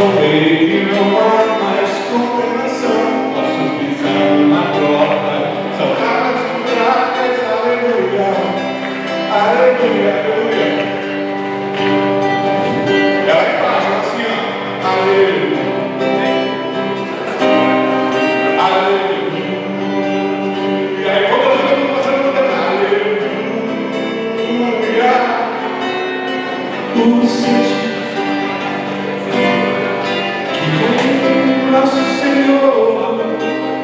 Provei que não há mais condenação, posso pisar na porta, são caras fracas, aleluia, aleluia, aleluia. Ela é fácil assim, ó, aleluia, aleluia. E aí quando eu estou passando, aleluia, o Senhor. Nosso Senhor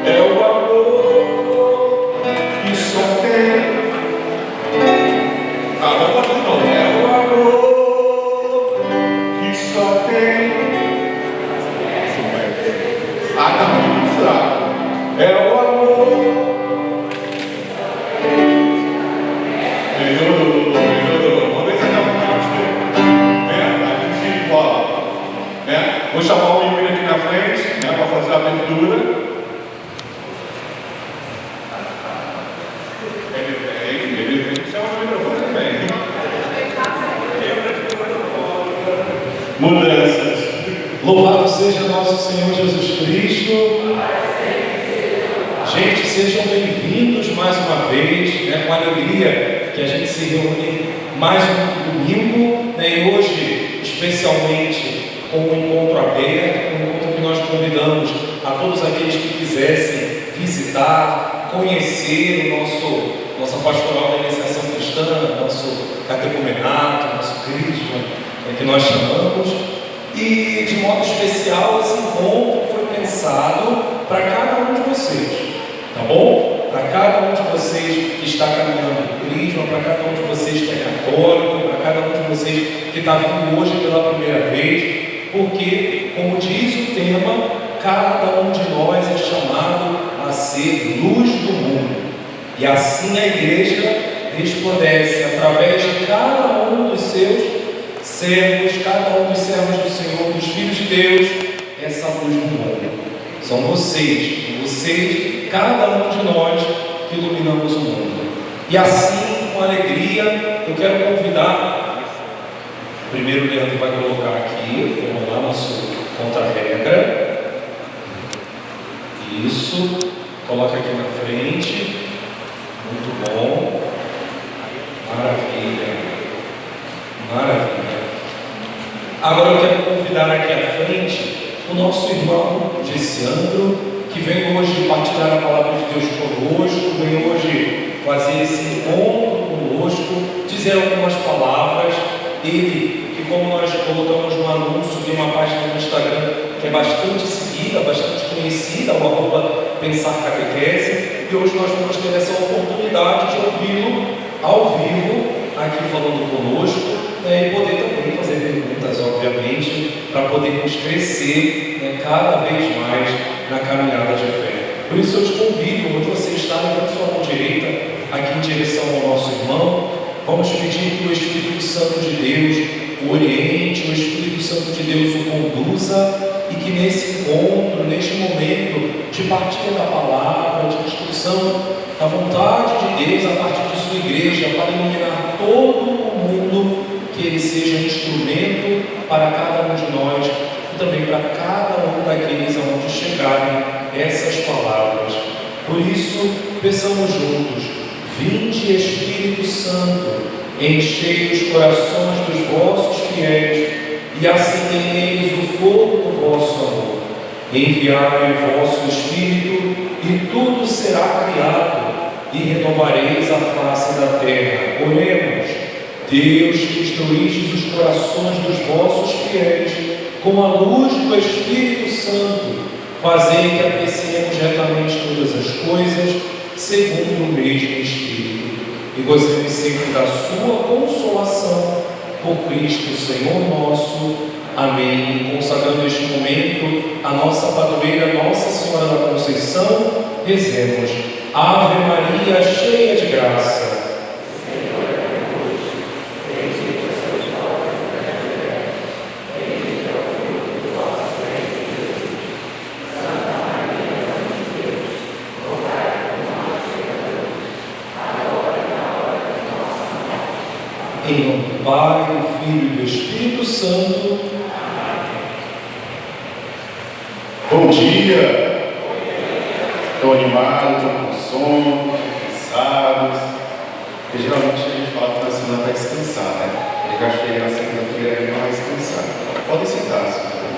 é o amor que só tem. Vamos de novo. É o amor que só tem. Tá muito fraco. É o amor. Melhorou. Vamos ver se é a gente fala. Vou chamar o menino aqui na frente, para fazer a abertura. Ele vem, chama o microfone também. Mudanças. Louvado seja nosso Senhor Jesus Cristo. Gente, sejam bem-vindos mais uma vez, com alegria que a gente se reúne mais um domingo, e hoje, especialmente, com um encontro aberto, um encontro que nós convidamos a todos aqueles que quisessem visitar, conhecer o nossa pastoral da iniciação cristã, nosso catecumenato, nosso crisma, que nós chamamos. E de modo especial esse encontro foi pensado para cada um de vocês, tá bom? Para cada um de vocês que está caminhando no crisma, para cada um de vocês que é católico, para cada um de vocês que está vindo hoje pela primeira vez. Porque, como diz o tema, cada um de nós é chamado a ser luz do mundo. E assim a igreja resplandece através de cada um dos seus servos, cada um dos servos do Senhor, dos filhos de Deus, essa luz do mundo. São vocês, cada um de nós que iluminamos o mundo. E assim, com alegria, eu quero convidar. Primeiro o Leandro vai colocar aqui, vamos lá, nosso contra-regra. Isso, coloca aqui na frente. Muito bom. Maravilha. Agora eu quero convidar aqui à frente o nosso irmão Gessiandro, que vem hoje partilhar a palavra de Deus conosco, vem hoje fazer esse encontro conosco, dizer algumas palavras. Ele, que como nós colocamos no anúncio de uma página no Instagram que é bastante seguida, bastante conhecida, o @Pensar Catequese, e hoje nós vamos ter essa oportunidade de ouvi-lo ao vivo, aqui falando conosco, e poder também fazer perguntas, obviamente, para podermos crescer cada vez mais na caminhada de fé. Por isso eu te convido, onde você está, levando sua mão direita aqui em direção ao nosso irmão. Vamos pedir que o Espírito Santo de Deus o oriente, o Espírito Santo de Deus o conduza, e que nesse encontro, neste momento de partilha da palavra, de instrução da vontade de Deus a partir de sua igreja, para iluminar todo o mundo, que ele seja instrumento para cada um de nós e também para cada um daqueles aonde chegarem essas palavras. Por isso, peçamos juntos: vinde, Espírito Santo, enchei os corações dos vossos fiéis e acendei neles o fogo do vosso amor. Enviai o vosso Espírito e tudo será criado, e renovareis a face da terra. Oremos. Deus, que instruístes os corações dos vossos fiéis com a luz do Espírito Santo, fazei que apreciemos retamente todas as coisas segundo o mesmo Espírito, e gozemos sempre da sua consolação, por Cristo Senhor nosso. Amém. Consagrando este momento a nossa padroeira, Nossa Senhora da Conceição, rezemos: Ave Maria, cheia de graça. Em nome do Pai, do Filho e do Espírito Santo. Bom dia! Estão animados, estão com sono, cansados? Porque geralmente a gente fala que na semana vai descansar, né? Eu já cheguei na segunda-feira e não vai descansar. Podem sentar, se quiser.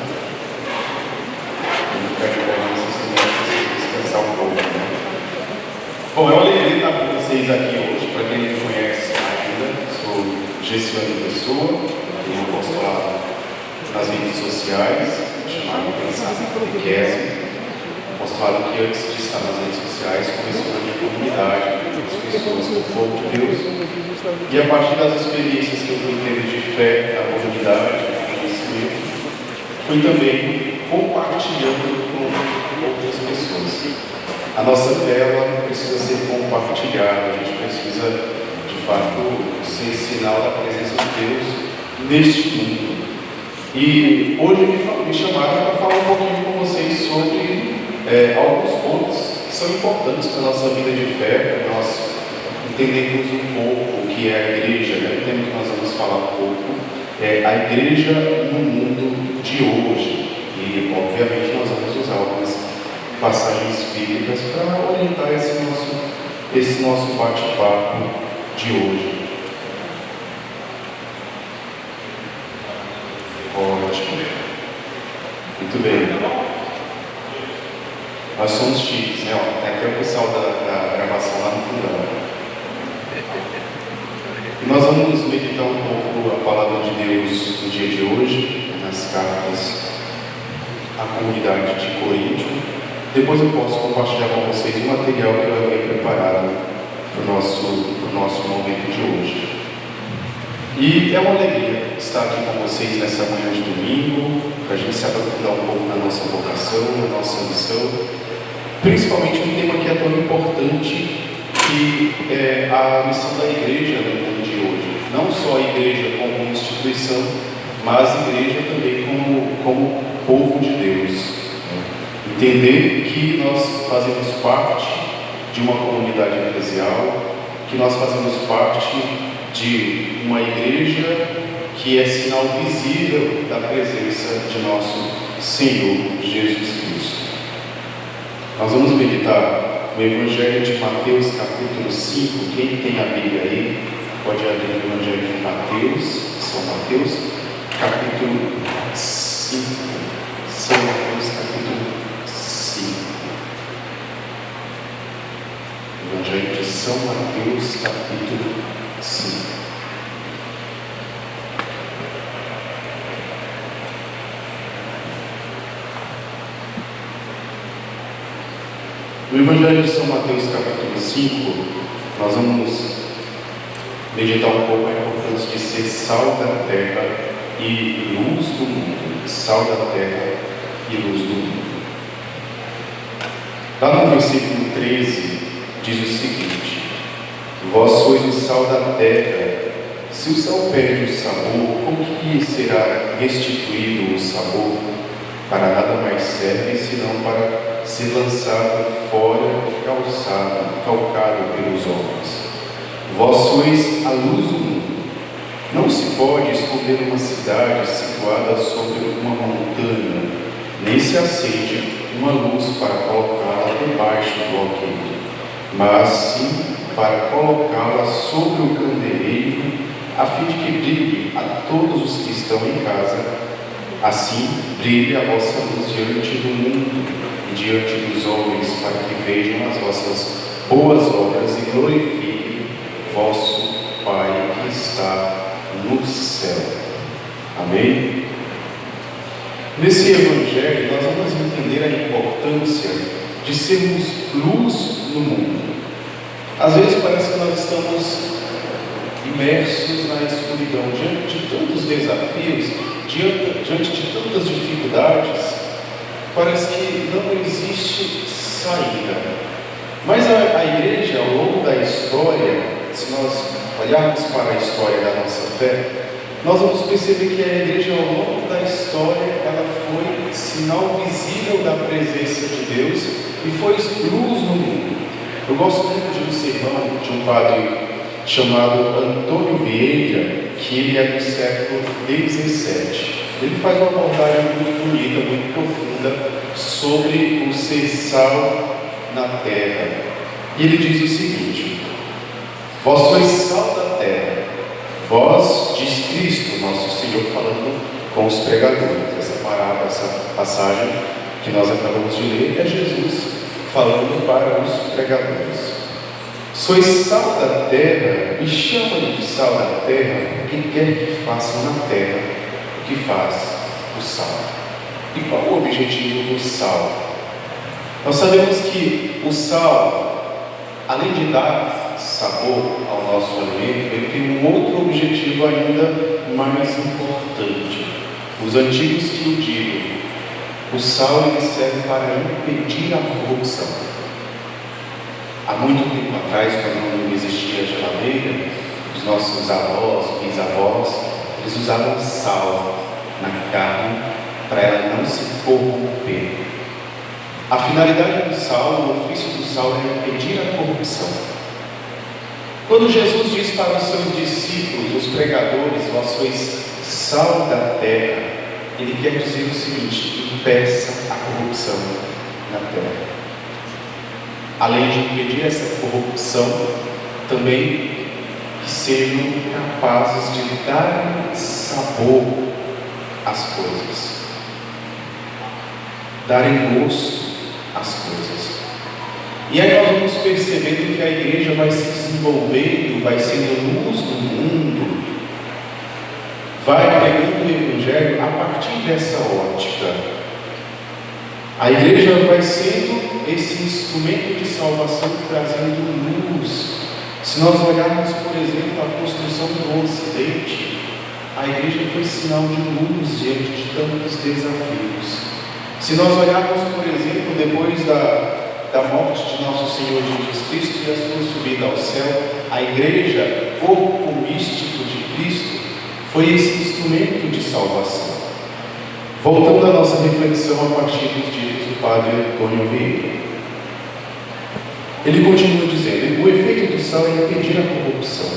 Vamos ficar de boa, se vocês descansar um pouco, né? Bom, é uma alegria estar com vocês aqui hoje. Para quem não me conhece ainda, sou Gessiano Pessoa, tenho postulado nas redes sociais, chamado Pensar na Riqueza. Postulado que antes de estar nas redes sociais começou na minha comunidade, as pessoas do povo de Deus. E a partir das experiências que eu fui tendo de fé na comunidade, de conhecimento, fui também compartilhando com outras pessoas. A nossa fé ela precisa ser compartilhada, a gente precisa, de fato, ser sinal da presença de Deus neste mundo. E hoje me chamaram para falar um pouquinho com vocês sobre alguns pontos que são importantes para a nossa vida de fé, para nós entendermos um pouco o que é a igreja, né? O tema que nós vamos falar um pouco é a igreja no mundo de hoje. E, obviamente, nós vamos usar algumas passagens bíblicas para orientar esse nosso bate-papo de hoje. Ótimo. Muito bem. Nós somos chiques, né? Tem até o pessoal da gravação lá no fundão. E nós vamos meditar um pouco a palavra de Deus no dia de hoje, nas cartas à comunidade de Corinto. Depois eu posso compartilhar com vocês o material que eu havia preparado para o nosso momento de hoje. E é uma alegria estar aqui com vocês nessa manhã de domingo, para a gente se aprofundar um pouco na nossa vocação, na nossa missão, principalmente um tema que é tão importante, que é a missão da igreja no mundo de hoje. Não só a igreja como instituição, mas a igreja também como povo de Deus. Entender que nós fazemos parte de uma comunidade eclesial, que nós fazemos parte de uma igreja que é sinal visível da presença de nosso Senhor Jesus Cristo. Nós vamos meditar no Evangelho de Mateus, capítulo 5. Quem tem a Bíblia aí, pode abrir o Evangelho de Mateus, São Mateus, capítulo 5. São Mateus, capítulo 5. Evangelho de São Mateus, capítulo 5. No Evangelho de São Mateus, capítulo 5, nós vamos meditar um pouco a importância de ser sal da terra e luz do mundo. Sal da terra e luz do mundo. Lá no versículo 13, diz o seguinte: Vós sois o sal da terra. Se o sal perde o sabor, como que será restituído o sabor? Para nada mais serve, senão para ser lançado fora e calcado pelos homens. Vós sois a luz do mundo. Não se pode esconder uma cidade situada sobre uma montanha, nem se acende uma luz para colocá-la debaixo do alqueire, mas sim para colocá-la sobre o candeeiro, a fim de que brilhe a todos os que estão em casa. Assim brilhe a vossa luz diante do mundo e diante dos homens, para que vejam as vossas boas obras e glorifiquem vosso Pai que está no céu. Amém? Nesse Evangelho nós vamos entender a importância de sermos luz no mundo. Às vezes parece que nós estamos imersos na escuridão, diante de tantos desafios, diante de tantas dificuldades, parece que não existe saída. Mas a igreja, ao longo da história, se nós olharmos para a história da nossa fé, nós vamos perceber que a igreja, ao longo da história, ela foi sinal visível da presença de Deus e foi luz no mundo. Eu gosto muito de um sermão de um padre chamado Antônio Vieira, que ele é do século XVII. Ele faz uma abordagem muito bonita, muito profunda sobre o ser sal na terra. E ele diz o seguinte: vós sois sal da terra. Vós, diz Cristo, nosso Senhor, falando com os pregadores. Essa passagem que nós acabamos de ler é Jesus falando para os pregadores. Sois sal da terra, e chama de sal da terra porque quer que façam na terra o que faz o sal. E qual o objetivo do sal? Nós sabemos que o sal, além de dar sabor ao nosso alimento, ele tem um outro objetivo ainda mais importante. Os antigos que o digam, o sal ele serve para impedir a corrupção. Há muito tempo atrás, quando não existia geladeira, os nossos avós, bisavós, eles usavam sal na carne para ela não se corromper. A finalidade do sal, o ofício do sal é impedir a corrupção. Quando Jesus diz para os seus discípulos, os pregadores, vós sois sal da terra, ele quer dizer o seguinte: impeça a corrupção na terra. Além de impedir essa corrupção, também que sejam capazes de dar sabor às coisas, darem gosto às coisas. E aí nós vamos percebendo que a igreja vai se desenvolvendo, vai sendo luz do mundo, vai pregando o Evangelho a partir dessa ótica. A igreja vai sendo esse instrumento de salvação trazendo luz. Se nós olharmos, por exemplo, a construção do Ocidente, a igreja foi sinal de luz diante de tantos desafios. Se nós olharmos, por exemplo, depois da morte de nosso Senhor Jesus Cristo e a sua subida ao céu, a igreja, corpo místico de Cristo, foi esse instrumento de salvação. Voltando à nossa reflexão a partir dos dias do Padre Antônio Vieira, ele continua dizendo: o efeito do sal é impedir a corrupção.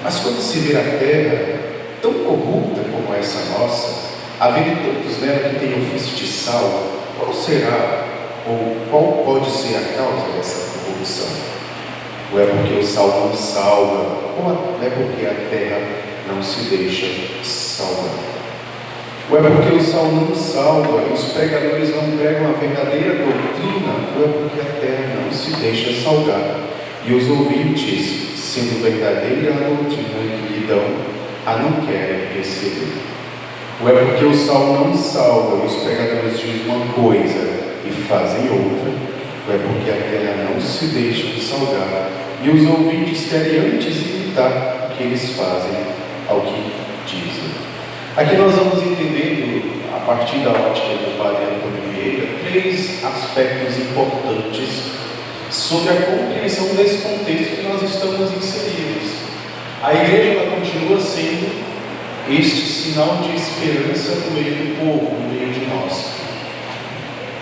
Mas quando se vê a terra tão corrupta como essa nossa, havendo tantos nela que têm ofício de sal, qual será ou qual pode ser a causa dessa corrupção? Ou é porque o sal não salga, ou é porque a terra não se deixa salgar? Ou é porque o sal não salga e os pregadores não pregam a verdadeira doutrina? Ou é porque a terra não se deixa salgar e os ouvintes, sendo verdadeira a doutrina que lhe dão, a não querem receber? Ou é porque o sal não salga e os pregadores dizem uma coisa e fazem outra? Ou é porque a terra não se deixa salgar e os ouvintes querem antes imitar o que eles fazem ao que dizem? Aqui nós vamos entendendo, a partir da ótica do Padre Antônio Vieira, 3 aspectos importantes sobre a compreensão desse contexto que nós estamos inseridos. A igreja ela continua sendo este sinal de esperança no meio do povo, no meio de nós.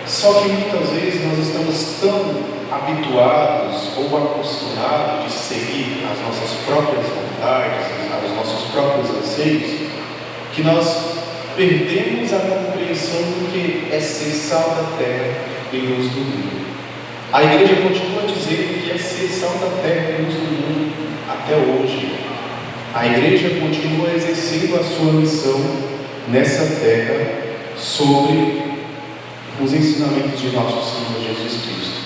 Só que muitas vezes nós estamos tão habituados ou acostumados de seguir as nossas próprias vontades, os nossos próprios anseios, que nós perdemos a compreensão do que é ser sal da terra e luz do mundo. A igreja continua dizendo que é ser sal da terra e luz do mundo até hoje. A igreja continua exercendo a sua missão nessa terra sobre os ensinamentos de nosso Senhor Jesus Cristo.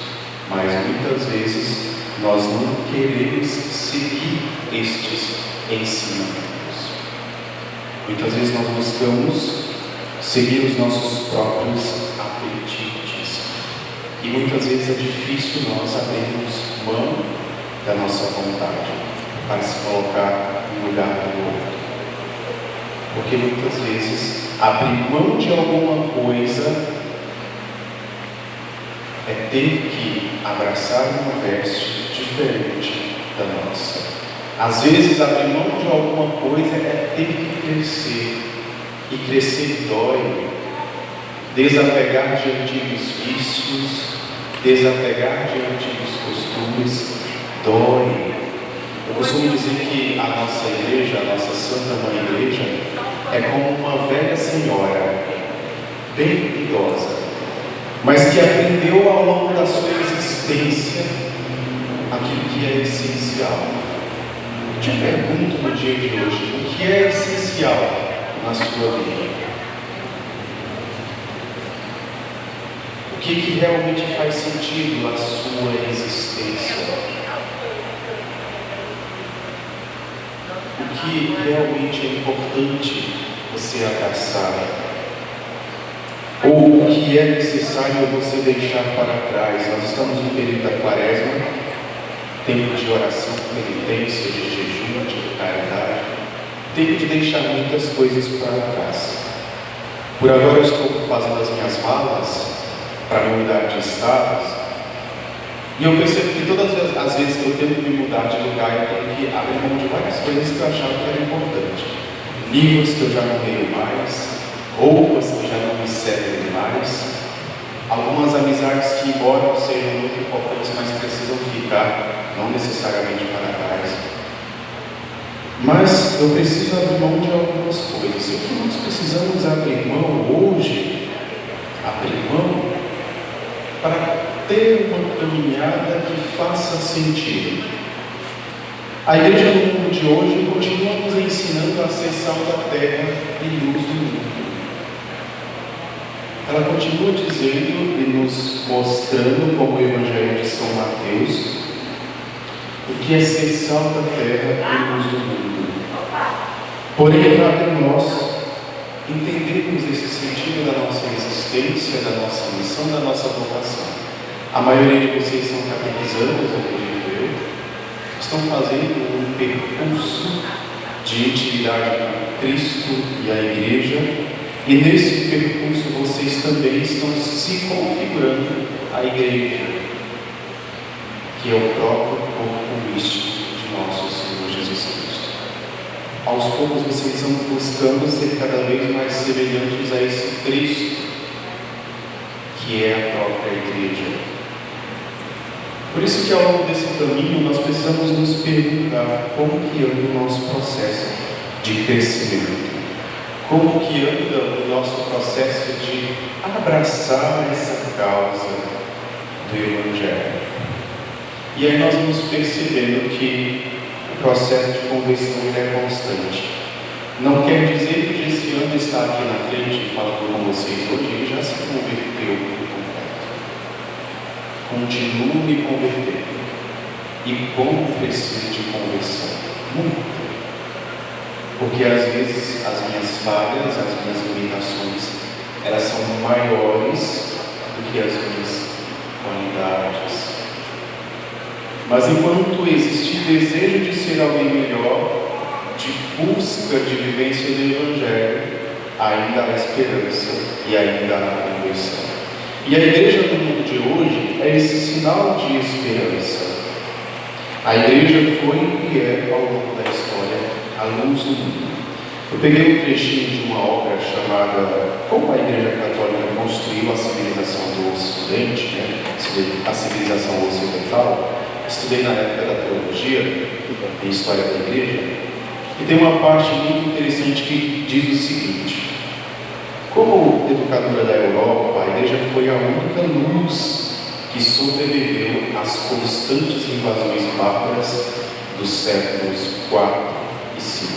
Mas muitas vezes nós não queremos seguir estes ensinamentos. Muitas vezes nós buscamos seguir os nossos próprios apetites. E muitas vezes é difícil nós abrirmos mão da nossa vontade para se colocar no lugar do outro. Porque muitas vezes abrir mão de alguma coisa é ter que abraçar uma veste diferente da nossa. Às vezes, abrir mão de alguma coisa é ter que crescer, e crescer dói. Desapegar de antigos vícios, desapegar de antigos costumes, dói. Eu costumo dizer que a nossa igreja, a nossa Santa Mãe Igreja, é como uma velha senhora, bem idosa, mas que aprendeu ao longo da sua existência aquilo que é essencial. Eu te pergunto no dia de hoje, o que é essencial na sua vida? O que realmente faz sentido na sua existência? O que realmente é importante você abraçar? Ou o que é necessário você deixar para trás? Nós estamos no período da Quaresma, tempo de oração, penitência, de jejum, de caridade, tempo de deixar muitas coisas para trás. Por agora eu estou fazendo as minhas malas para me mudar de estados, e eu percebo que todas as vezes que eu tento me mudar de lugar, eu tenho que abrir mão de várias coisas que eu achava que era importante. Livros que eu já não leio mais, roupas que já não me servem mais, algumas amizades que, embora sejam muito importantes, mas precisam ficar, não necessariamente para trás. Mas eu preciso abrir mão de algumas coisas. E o que nós precisamos abrir mão hoje? Abrir mão para ter uma caminhada que faça sentido. A igreja no mundo de hoje continua nos ensinando a ser sal da terra e luz do mundo. Ela continua dizendo e nos mostrando, como o Evangelho de São Mateus, o que é ser sal da terra e luz do mundo. Porém, cabe a nós entendermos esse sentido da nossa existência, da nossa missão, da nossa vocação. A maioria de vocês são catequizandos, acredito eu, estão fazendo um percurso de intimidade com Cristo e a Igreja, e nesse percurso vocês também estão se configurando a Igreja, que é o próprio corpo místico de nosso Senhor Jesus Cristo. Aos poucos vocês vão buscando ser cada vez mais semelhantes a esse Cristo, que é a própria Igreja. Por isso que ao longo desse caminho nós precisamos nos perguntar como que anda o nosso processo de crescimento, como que anda o nosso processo de abraçar essa causa do Evangelho. E aí nós vamos percebendo que o processo de conversão é constante. Não quer dizer que esse ano está aqui na frente falando com vocês hoje, ele já se converteu por completo. Continua me convertendo. E como preciso de conversão? Muito. Porque às vezes as minhas falhas, as minhas limitações, elas são maiores do que as minhas qualidades. Mas enquanto existir desejo de ser alguém melhor, de busca de vivência do Evangelho, ainda há esperança e ainda há conversão. E a igreja do mundo de hoje é esse sinal de esperança. A igreja foi e é, ao longo da história, a luz do mundo. Eu peguei um trechinho de uma obra chamada Como a Igreja Católica Construiu a Civilização do Ocidente, a Civilização Ocidental. Estudei na época da teologia e história da igreja, e tem uma parte muito interessante que diz o seguinte: como educadora da Europa, a igreja foi a única luz que sobreviveu às constantes invasões bárbaras dos séculos 4 e 5.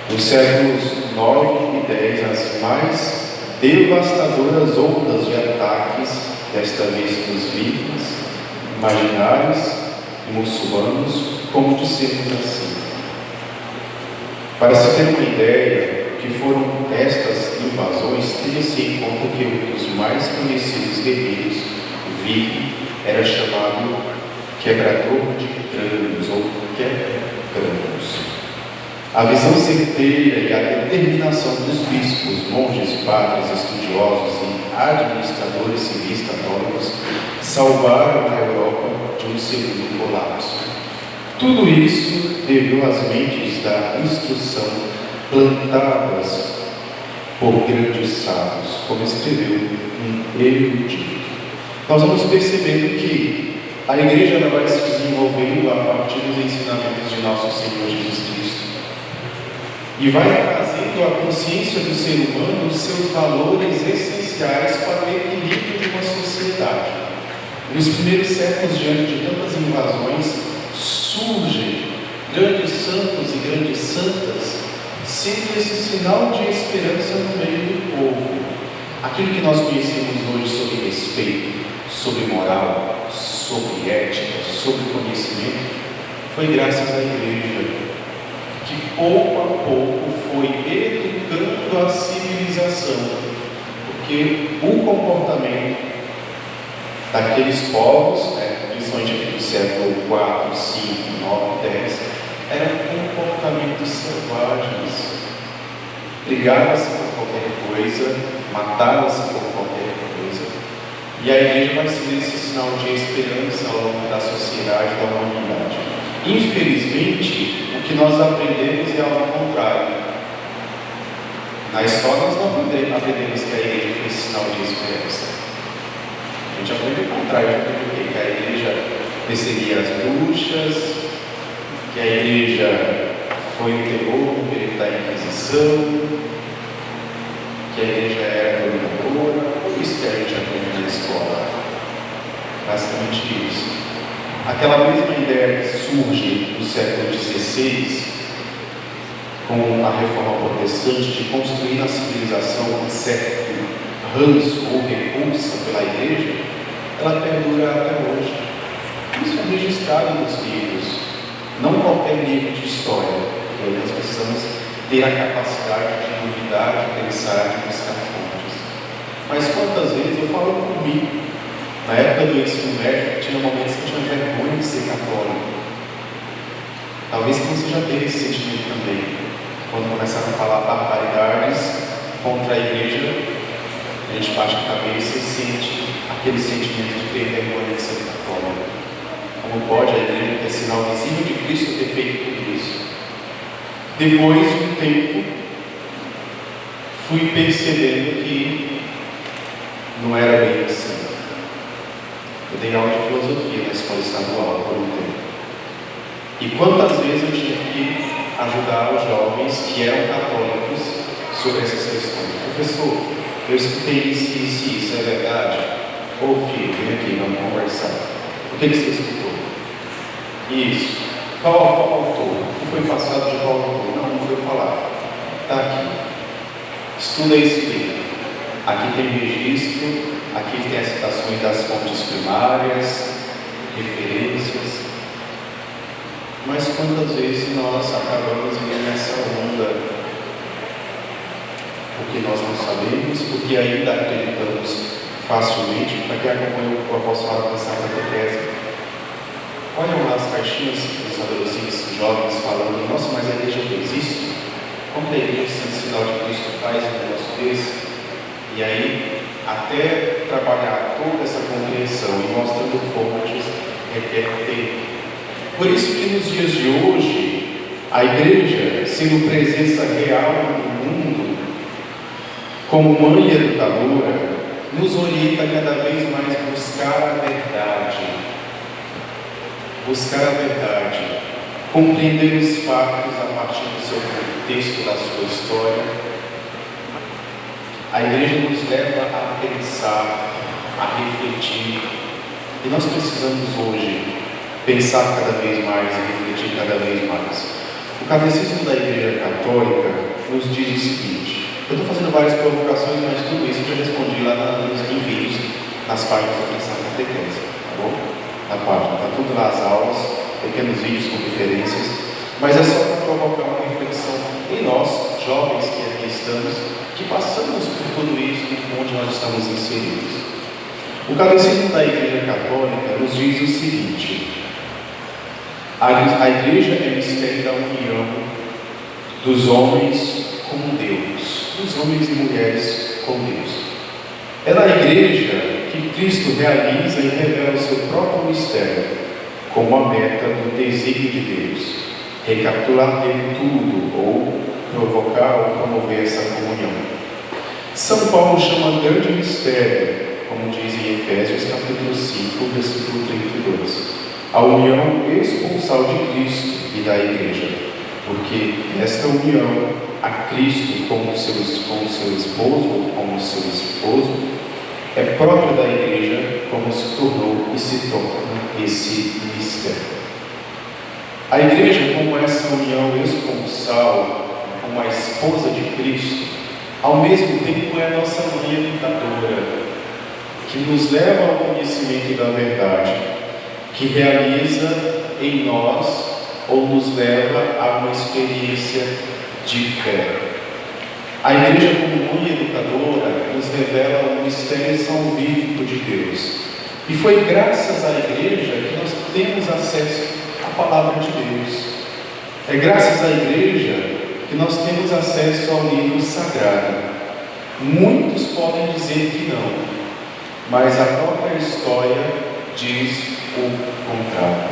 Nos séculos 9 e 10, as mais devastadoras ondas de ataques, desta vez dos vikings, imaginários e muçulmanos, como dissemos assim. Para se ter uma ideia do que foram estas invasões, tenha-se em conta que um dos mais conhecidos guerreiros, o viking, era chamado quebrador de crânios ou quebra-crânios. A visão certeira e a determinação dos bispos, monges, padres, estudiosos e administradores civis católicos salvaram a Europa de um segundo colapso. Tudo isso devido às mentes da instrução plantadas por grandes sábios, como escreveu um erudito. Nós vamos percebendo que a igreja ela vai se desenvolvendo a partir dos ensinamentos de nosso Senhor Jesus Cristo e vai trazendo à consciência do ser humano os seus valores essenciais para o equilíbrio de Nos primeiros séculos, diante de tantas invasões, surgem grandes santos e grandes santas, sendo esse sinal de esperança no meio do povo. Aquilo que nós conhecemos hoje sobre respeito, sobre moral, sobre ética, sobre conhecimento, foi graças à igreja, que pouco a pouco foi educando a civilização, porque o comportamento daqueles povos, principalmente do século 4, 5, 9, 10, eram comportamentos selvagens. Brigava-se por qualquer coisa, matava-se por qualquer coisa. E a igreja vai ser esse sinal de esperança ao longo da sociedade, da humanidade. Infelizmente, o que nós aprendemos é algo contrário. Na história nós não aprendemos que a igreja foi sinal de esperança. A gente aprende o contrário, a gente aprende que a igreja perseguia as bruxas, que a igreja foi o terror no período da Inquisição, que a igreja era dominadora. Por isso que a gente aprende na escola. Basicamente isso. Aquela mesma ideia que surge no século XVI, com a reforma protestante, de construir na civilização um certo ranço ou repulsa pela igreja, ela perdura até hoje. Isso é registrado nos livros, não qualquer livro de história, e aí nós precisamos ter a capacidade de duvidar, de pensar, de buscar fontes. Mas quantas vezes eu falo comigo, na época do ensino médio, tinha momentos que eu tinha vergonha de ser católico. Talvez que você já teve esse sentimento também, quando começaram a falar barbaridades contra a igreja. A gente baixa a cabeça e sente aquele sentimento de ter vergonha de ser católico. Como pode a igreja ter sinal visível de Cristo ter feito tudo isso? Depois de um tempo, fui percebendo que não era bem assim. Eu dei aula de filosofia na escola estadual por um tempo. E quantas vezes eu tinha que ajudar os jovens que eram católicos sobre essas questões. Professor, eu escutei isso, é verdade? Ô filho, vem aqui, vamos conversar. O que você escutou? Isso. Qual autor? O que foi passado de qual autor? Não foi falar. Está aqui. Estuda esse livro. Aqui tem registro, aqui tem as citações das fontes primárias, referências. Mas quantas vezes nós acabamos indo nessa onda? Porque nós não sabemos, porque ainda acreditamos facilmente. Para quem acompanha o apostolado da Santa Catequese, olham lá as caixinhas dos adolescentes jovens falando: nossa, mas a igreja fez isso? Como a igreja, sendo sinal de Cristo, faz um negócio desse? E aí, até trabalhar toda essa compreensão e mostrando fontes, requer tempo. Por isso que nos dias de hoje, a igreja, sendo presença real no mundo, como mãe educadora, nos orienta cada vez mais a buscar a verdade. Buscar a verdade, compreender os fatos a partir do seu contexto, da sua história. A igreja nos leva a pensar, a refletir, e nós precisamos hoje pensar cada vez mais e refletir cada vez mais. O Catecismo da Igreja Católica nos diz o seguinte: eu estou fazendo várias provocações, mas tudo isso eu já respondi lá nos vídeos, nas páginas da Santa Catequese, tá bom? Na página, está tudo lá as aulas, pequenos vídeos com referências, mas é só para provocar uma reflexão em nós, jovens que aqui estamos, que passamos por tudo isso onde nós estamos inseridos. O Catecismo da Igreja Católica nos diz o seguinte: a igreja é mistério da união dos homens com Deus, dos homens e mulheres com Deus. É na igreja que Cristo realiza e revela o seu próprio mistério, como a meta do desígnio de Deus, recapitular dele tudo, ou provocar ou promover essa comunhão. São Paulo chama grande mistério, como diz em Efésios capítulo 5, versículo 32, a união esponsal de Cristo e da igreja, porque esta união a Cristo como seu esposo ou como seu esposo É próprio da igreja como se tornou e se torna esse mistério. A igreja, como essa união esponsal, como a esposa de Cristo, ao mesmo tempo é a nossa mãe educadora, que nos leva ao conhecimento da verdade, que realiza em nós ou nos leva a uma experiência de fé. A igreja, como mãe educadora, nos revela o mistério salvífico de Deus. E foi graças à igreja que nós temos acesso à palavra de Deus. É graças à igreja que nós temos acesso ao livro sagrado. Muitos podem dizer que não, mas a própria história diz o contrário.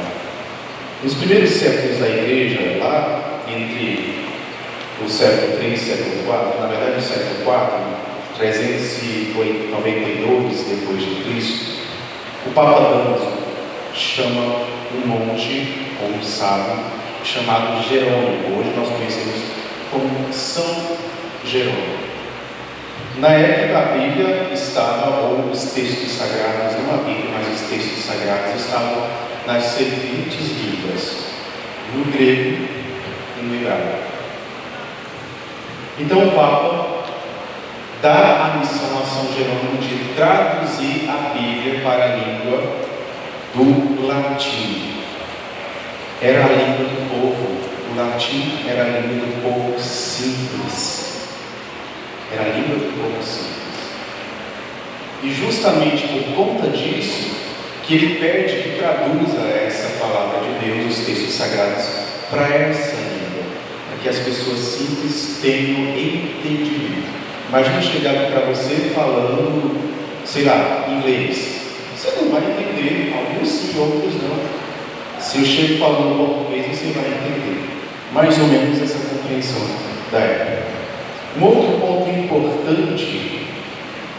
Nos primeiros séculos da igreja, lá entre o século III e o século IV, na verdade o século IV, 392 depois de Cristo, o Papa Damaso chama um monge ou um sábio chamado Jerônimo. Hoje nós conhecemos como São Jerônimo. Na época a Bíblia estava, ou os textos sagrados, não a Bíblia, mas os textos sagrados estavam nas seguintes línguas, no grego e no hebraico. Então o Papa dá a missão a São Jerônimo de traduzir a Bíblia para a língua do latim. Era a língua do povo, o latim era a língua do povo simples. Era a língua do povo simples. E justamente por conta disso, que ele pede que traduza essa palavra de Deus, os textos sagrados, para essa língua, para que as pessoas simples tenham entendimento. Imagina chegar para você falando, sei lá, inglês. Você não vai entender, alguns sim, outros não. Se eu chego falando português, você vai entender. Mais ou menos essa compreensão da época. Um outro ponto importante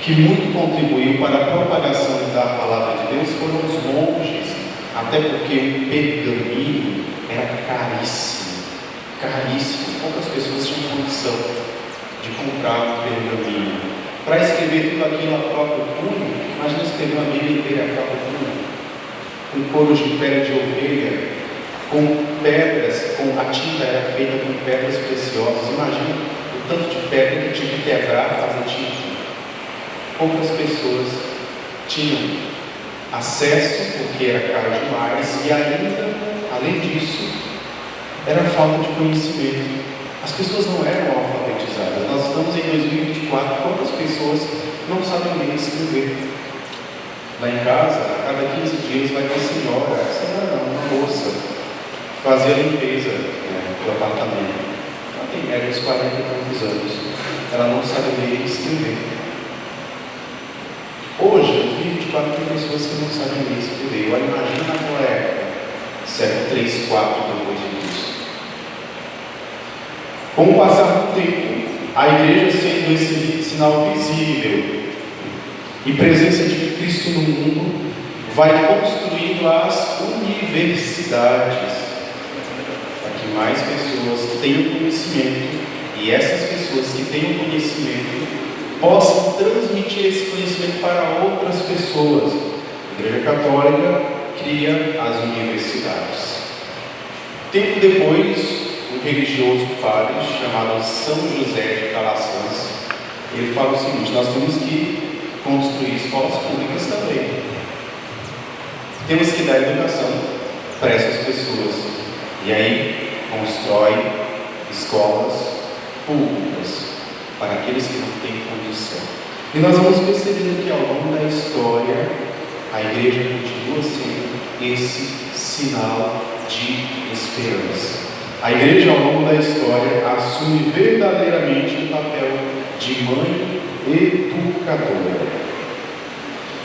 que muito contribuiu para a propagação da palavra de Deus foram os monges, até porque o pergaminho era caríssimo, caríssimo. Poucas pessoas tinham condição de comprar um pergaminho. Para escrever tudo aquilo a próprio punho, imagina escrever uma Bíblia inteira a próprio punho, com couro de pele de ovelha, com pedras, a tinta era feita com pedras preciosas. Imagina o tanto de pedra que tinha que quebrar para fazer tinta. Poucas pessoas tinham acesso, porque era caro demais, e ainda, além disso, era falta de conhecimento. As pessoas não eram alfabetizadas. Nós estamos em 2024, quantas pessoas não sabem ler e escrever? Lá em casa, a cada 15 dias vai ter senhora não, uma moça, fazer a limpeza do apartamento. Ela tem média de 40 e poucos anos. Ela não sabe ler e escrever. Hoje, em 2024, tem pessoas que não sabem ler e escrever. Eu imagino naquela época, século 3, 4 depois de Cristo. Com o passar do tempo, a igreja sendo esse sinal visível e presença de Cristo no mundo, vai construindo as universidades, para que mais pessoas tenham conhecimento, e essas pessoas que tenham conhecimento possam transmitir esse conhecimento para outras pessoas. A Igreja Católica cria as universidades. Tempo depois, um religioso padre chamado São José de Calasanz, ele fala o seguinte: nós temos que construir escolas públicas também. Temos que dar educação para essas pessoas. E aí, constrói escolas públicas para aqueles que não têm condição. E nós vamos percebendo que ao longo da história, a igreja continua sendo esse sinal de esperança. A igreja, ao longo da história, assume verdadeiramente o papel de mãe educadora.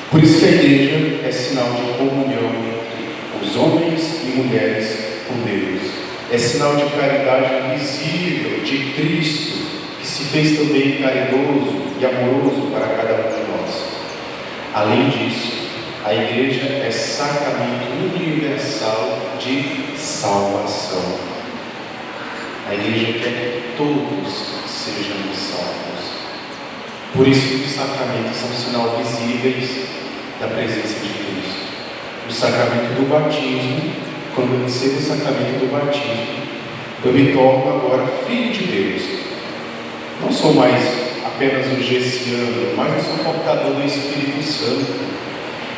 Por isso que a igreja é sinal de comunhão entre os homens e mulheres com Deus. É sinal de caridade visível de Cristo, que se fez também caridoso e amoroso para cada um de nós. Além disso, a igreja é sacramento universal de salvação. A igreja quer que todos sejam salvos. Por isso que os sacramentos são sinal visíveis da presença de Cristo. O sacramento do batismo, quando eu recebo o sacramento do batismo, eu me torno agora filho de Deus. Não sou mais apenas um gessiano, mas eu sou portador do Espírito Santo.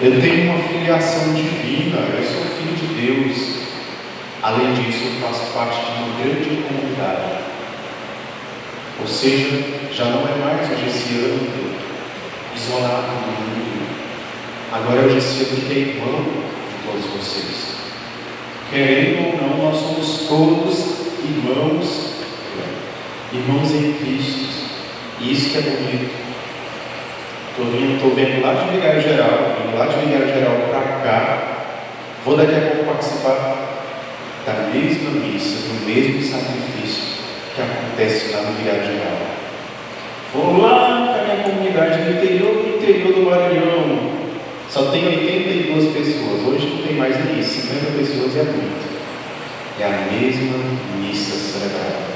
Eu tenho uma filiação divina, eu sou filho de Deus. Além disso, eu faço parte de uma grande comunidade. Ou seja, já não é mais o gessiano isolado do mundo. Agora é o gessiano que é irmão de todos vocês. Querendo ou não, nós somos todos irmãos em Cristo. E isso que é bonito. Estou vendo lá de Vigário Geral, vindo lá de Vigário Geral para cá. Vou daqui a pouco participar da mesma missa, do mesmo sacrifício que acontece lá no Vigário Geral. Vou lá para a minha comunidade no interior do Maranhão. Só tem 82 pessoas. Hoje não tem mais nem isso. 50 pessoas é muito. É a mesma missa celebrada.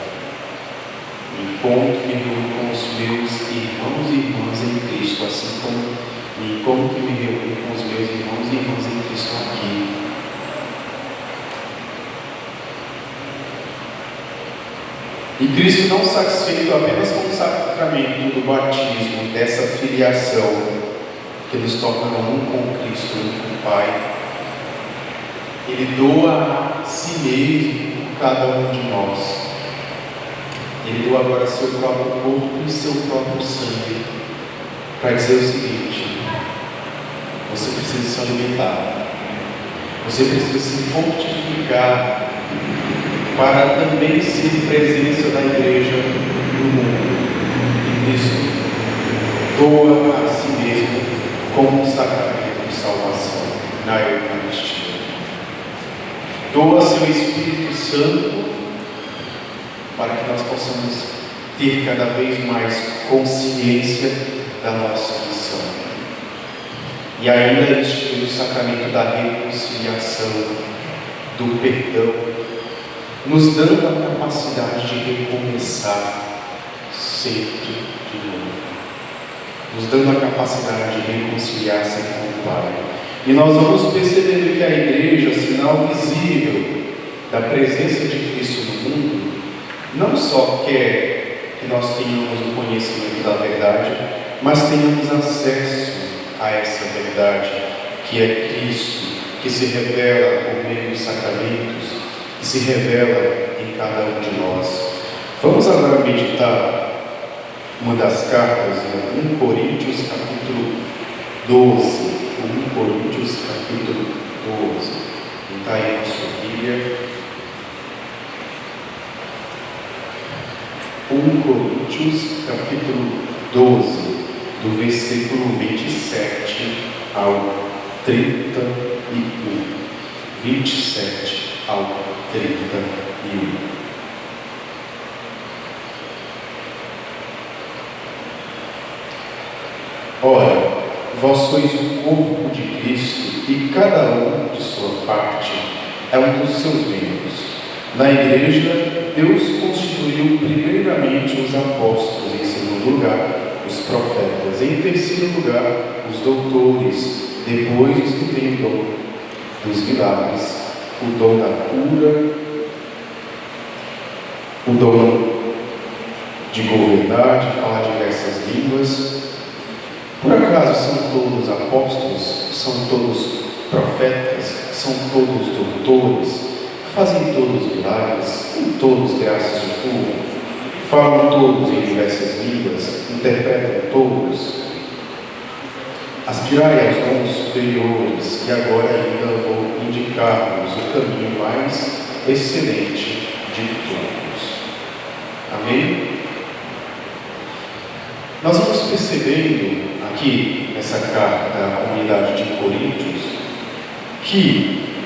Encontro-me com os meus irmãos e irmãs em Cristo, assim como me encontro e me reúno com os meus irmãos e irmãs em Cristo aqui. E Cristo, não satisfeito apenas com o sacramento do batismo, dessa filiação que nos torna um com Cristo, um com o Pai, Ele doa a si mesmo cada um de nós. Ele doa agora seu próprio corpo e seu próprio sangue para dizer o seguinte: você precisa se alimentar, você precisa se fortificar para também ser presença da igreja no mundo. E Cristo doa a si mesmo como um sacramento de salvação na Eucaristia. Doa seu Espírito Santo para que nós possamos ter cada vez mais consciência da nossa missão. E ainda institui o sacramento da reconciliação, do perdão, nos dando a capacidade de recomeçar sempre de novo, nos dando a capacidade de reconciliar sempre com o Pai. E nós vamos percebendo que a igreja, sinal visível da presença de Cristo no mundo, não só quer que nós tenhamos o conhecimento da verdade, mas tenhamos acesso a essa verdade, que é Cristo, que se revela por meio dos sacramentos, que se revela em cada um de nós. Vamos agora meditar uma das cartas, 1 Coríntios capítulo 12. 1 Coríntios capítulo 12. Quem está aí na sua Bíblia? 1 Coríntios capítulo 12, do versículo 27 ao 31. 27 ao 31. Ora, vós sois o corpo de Cristo e cada um de sua parte é um dos seus membros. Na igreja, Deus constituiu primeiramente os apóstolos, em segundo lugar, os profetas, em terceiro lugar, os doutores, depois os que têm o dom dos milagres, o dom da cura, o dom de governar, de falar diversas línguas. Por acaso são todos apóstolos? São todos profetas? São todos doutores? Fazem todos milagres? Têm todos graças de cura? Falam todos em diversas línguas? Interpretam todos? Aspirai aos dons superiores, e agora ainda vou indicar-vos o caminho mais excelente de todos. Amém? Nós vamos percebendo aqui nessa carta da comunidade de Coríntios que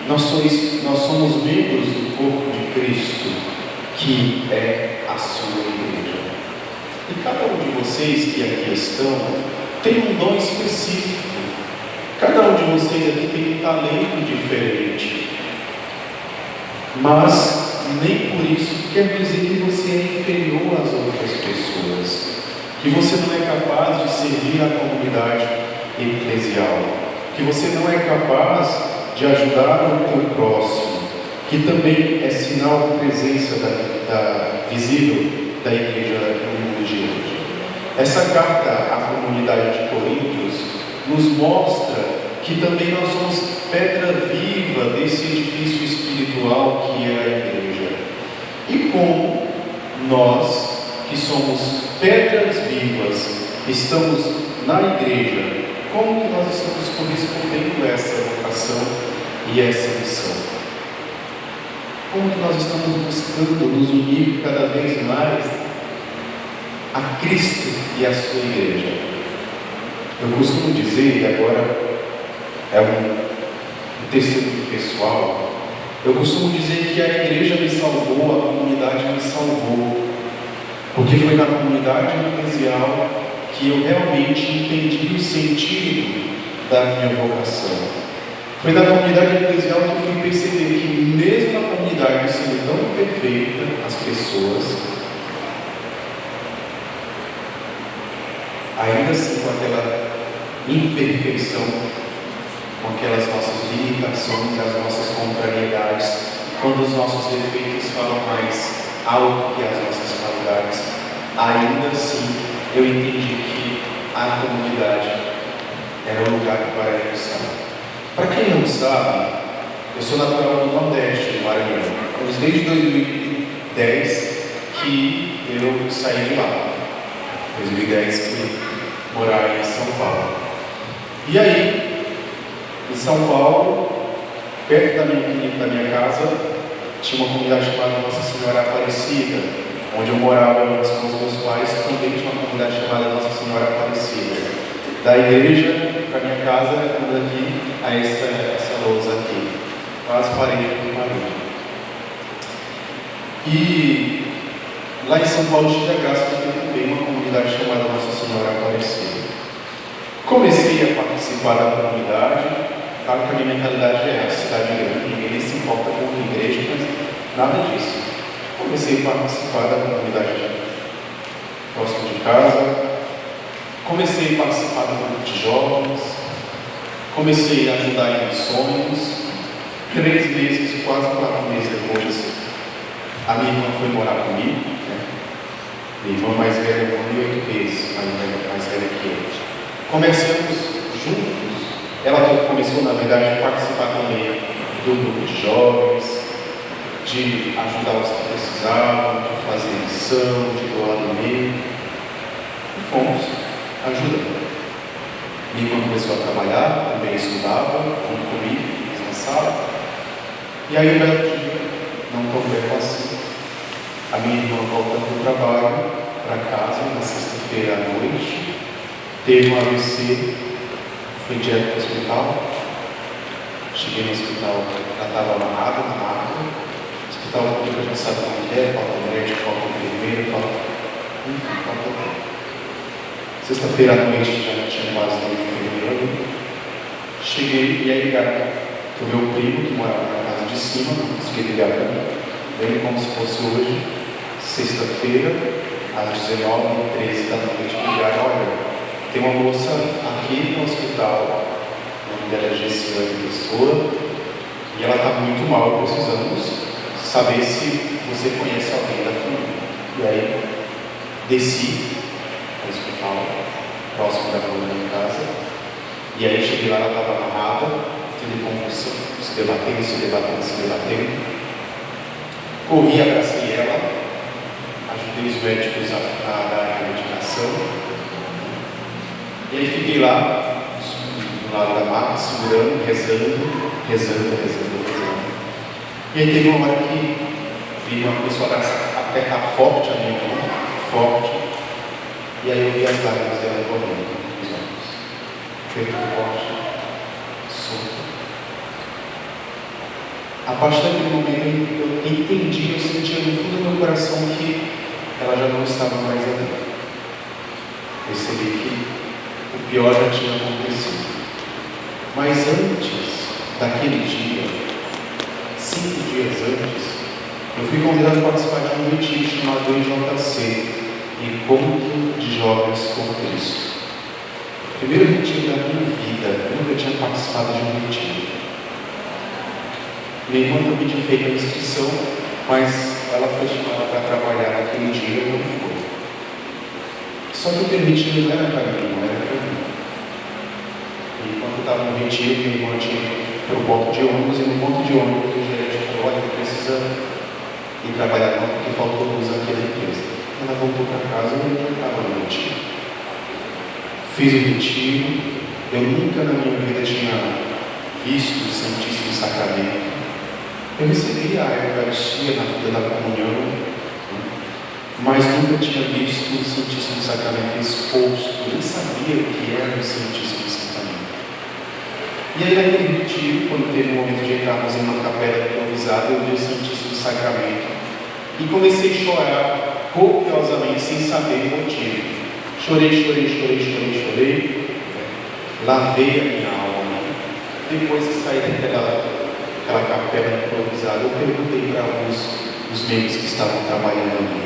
nós somos membros do corpo de Cristo, que é a sua igreja. E cada um de vocês que aqui estão tem um dom específico. Cada um de vocês aqui tem um talento diferente. Mas nem por isso quer dizer que você é inferior às outras pessoas, que que você não é capaz de servir a comunidade eclesial, que você não é capaz de ajudar o teu próximo, que também é sinal de presença visível da igreja no mundo de hoje. Essa carta à comunidade de Coríntios nos mostra que também nós somos pedra viva desse edifício espiritual que é a igreja. E como nós, que somos pedras vivas, estamos na igreja, como que nós estamos correspondendo a essa vocação e essa missão? Como que nós estamos buscando nos unir cada vez mais a Cristo e a sua igreja? Eu costumo dizer, e agora é um testemunho pessoal, eu costumo dizer que a igreja me salvou, a comunidade me salvou, porque foi na comunidade eclesial que eu realmente entendi o sentido da minha vocação. Foi na comunidade eclesial que eu fui perceber que mesmo na comunidade sendo tão perfeita, as pessoas, ainda assim com aquela imperfeição, com aquelas nossas limitações, as nossas contrariedades, quando os nossos defeitos falam mais alto que as nossas qualidades, ainda assim eu entendi que a comunidade era o lugar para eu estar. Para quem não sabe, eu sou natural do Nordeste, do Maranhão. Mas desde 2010 que eu saí de lá. Em 2010 fui morar em São Paulo. E aí, em São Paulo, perto da minha casa, tinha uma comunidade chamada Nossa Senhora Aparecida, onde eu morava com os meus pais, também tinha uma comunidade chamada Nossa Senhora Aparecida. Da igreja para minha casa, daqui a essa lousa aqui, quase parede com parede. E lá em São Paulo, tive a graça de ter também uma comunidade chamada Nossa Senhora Aparecida. Comecei a participar da comunidade, claro que a minha mentalidade é essa, cidade grande, ninguém se importa com a igreja, mas nada disso. Comecei a participar da comunidade próximo de casa, comecei a participar do grupo de jovens, comecei a ajudar em missões. 3 meses, quase 4 meses depois, a minha irmã foi morar comigo, né? Minha irmã mais velha, 8 meses, mais velha que eu. Começamos juntos. Ela começou, na verdade, a participar também do grupo de jovens, de ajudar os que precisavam, de fazer missão, de doar no meio. E fomos ajudando. Minha irmã começou a trabalhar, também estudava, junto comigo, na sala. E aí, um belo dia, não tão bem assim, a minha irmã volta do trabalho para casa na sexta-feira à noite, teve um AVC, fui direto para o hospital. Cheguei no hospital, ela estava amarrada na maca. O hospital público já sabe como é, falta médico, falta enfermeiro, falta tudo. Sexta-feira à noite já tinha quase nenhum enfermeiro. Cheguei e aí ligaram para o meu primo, que morava na casa de cima, não consegui ligar para mim. Ele como se fosse hoje, sexta-feira, às 19h13 da noite, ligaram: olha, tem uma moça aqui no hospital, o nome dela é Gessiane Pessoa, e ela está muito mal, precisamos saber se você conhece alguém da família. E aí, desci ao hospital, próximo da rua da minha casa, e aí cheguei lá, ela estava amarrada, tendo convulsão, se debatendo. Corri, abracei ela, ajudei os médicos a dar a medicação. E aí fiquei lá, do lado da maca, segurando, rezando. E aí teve uma hora que vi uma pessoa apertar forte a minha mão, forte. E aí eu vi as lágrimas dela correndo nos olhos. Feito forte, solto. A partir daquele momento eu entendi, eu sentia no fundo do meu coração que ela já não estava mais ali. Percebi que o pior já tinha acontecido. Mas antes daquele dia, 5 dias antes, eu fui convidado a participar de um retiro chamado EJC, Encontro de Jovens com Cristo. Primeiro retiro da minha vida, eu nunca tinha participado de um retiro. Minha irmã também tinha feito a inscrição, mas ela foi chamada para trabalhar naquele dia e não foi. Só que o retiro não era para mim, não era para mim. E quando eu estava no retiro, minha irmã tinha para o ponto de ônibus, e no ponto de ônibus o gerente falou: olha, precisa ir trabalhar não, porque faltou luz aqui na empresa. Ela voltou para casa e eu já estava no retiro. Fiz o retiro. Eu nunca na minha vida tinha visto o Santíssimo Sacramento. Eu recebi a Eucaristia na vida da comunhão, mas nunca tinha visto o Santíssimo Sacramento exposto. Eu nem sabia o que era o Santíssimo Sacramento. E aí naquele retiro, quando teve o momento de entrarmos em uma capela improvisada, eu vi o Santíssimo Sacramento e comecei a chorar copiosamente, sem saber o motivo. Chorei. Lavei a minha alma. Depois de sair daquela capela improvisada, eu perguntei para alguns dos membros que estavam trabalhando ali: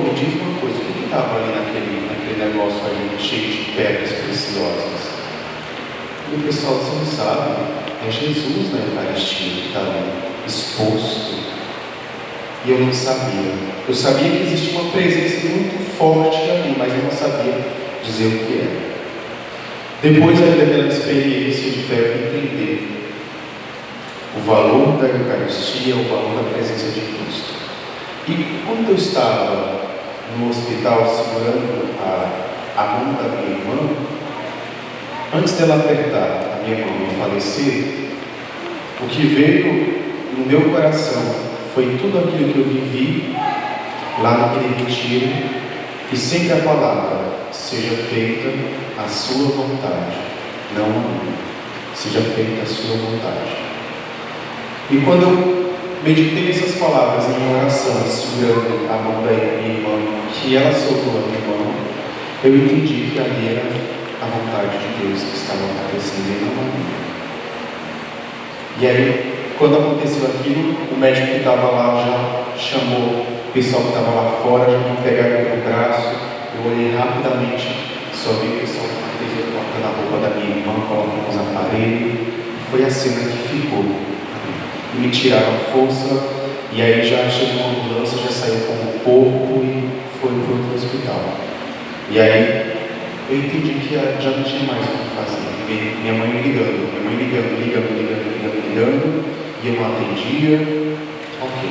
me diz uma coisa, o que estava ali naquele negócio ali, cheio de pedras preciosas? E o pessoal, você não sabe, é Jesus na Eucaristia que está ali, exposto. E eu não sabia. Eu sabia que existia uma presença muito forte ali, mas eu não sabia dizer o que era. Depois daquela experiência de fé, eu entendi o valor da Eucaristia, o valor da presença de Cristo. E quando eu estava no hospital segurando a mão da minha irmã, antes dela apertar a minha mão e falecer, o que veio no meu coração foi tudo aquilo que eu vivi lá naquele retiro, e sempre a palavra: seja feita a sua vontade, não a minha. Seja feita a sua vontade. E quando eu meditei essas palavras em oração, segurando a mão da minha irmã, que ela soltou a minha mão, eu entendi que ali era a vontade de Deus que estava acontecendo em não a minha. E aí, quando aconteceu aquilo, o médico que estava lá já chamou o pessoal que estava lá fora, já me pegaram pelo braço. Eu olhei rapidamente, só vi o pessoal que fez a porta na roupa da minha irmã, colocando os aparelhos. Foi a cena que ficou. E me tiraram a força, e aí já chegou uma ambulância, já saiu com o corpo e foi para outro hospital. E aí eu entendi que já não tinha mais o que fazer. Minha mãe me ligando, e eu não atendia. Ok.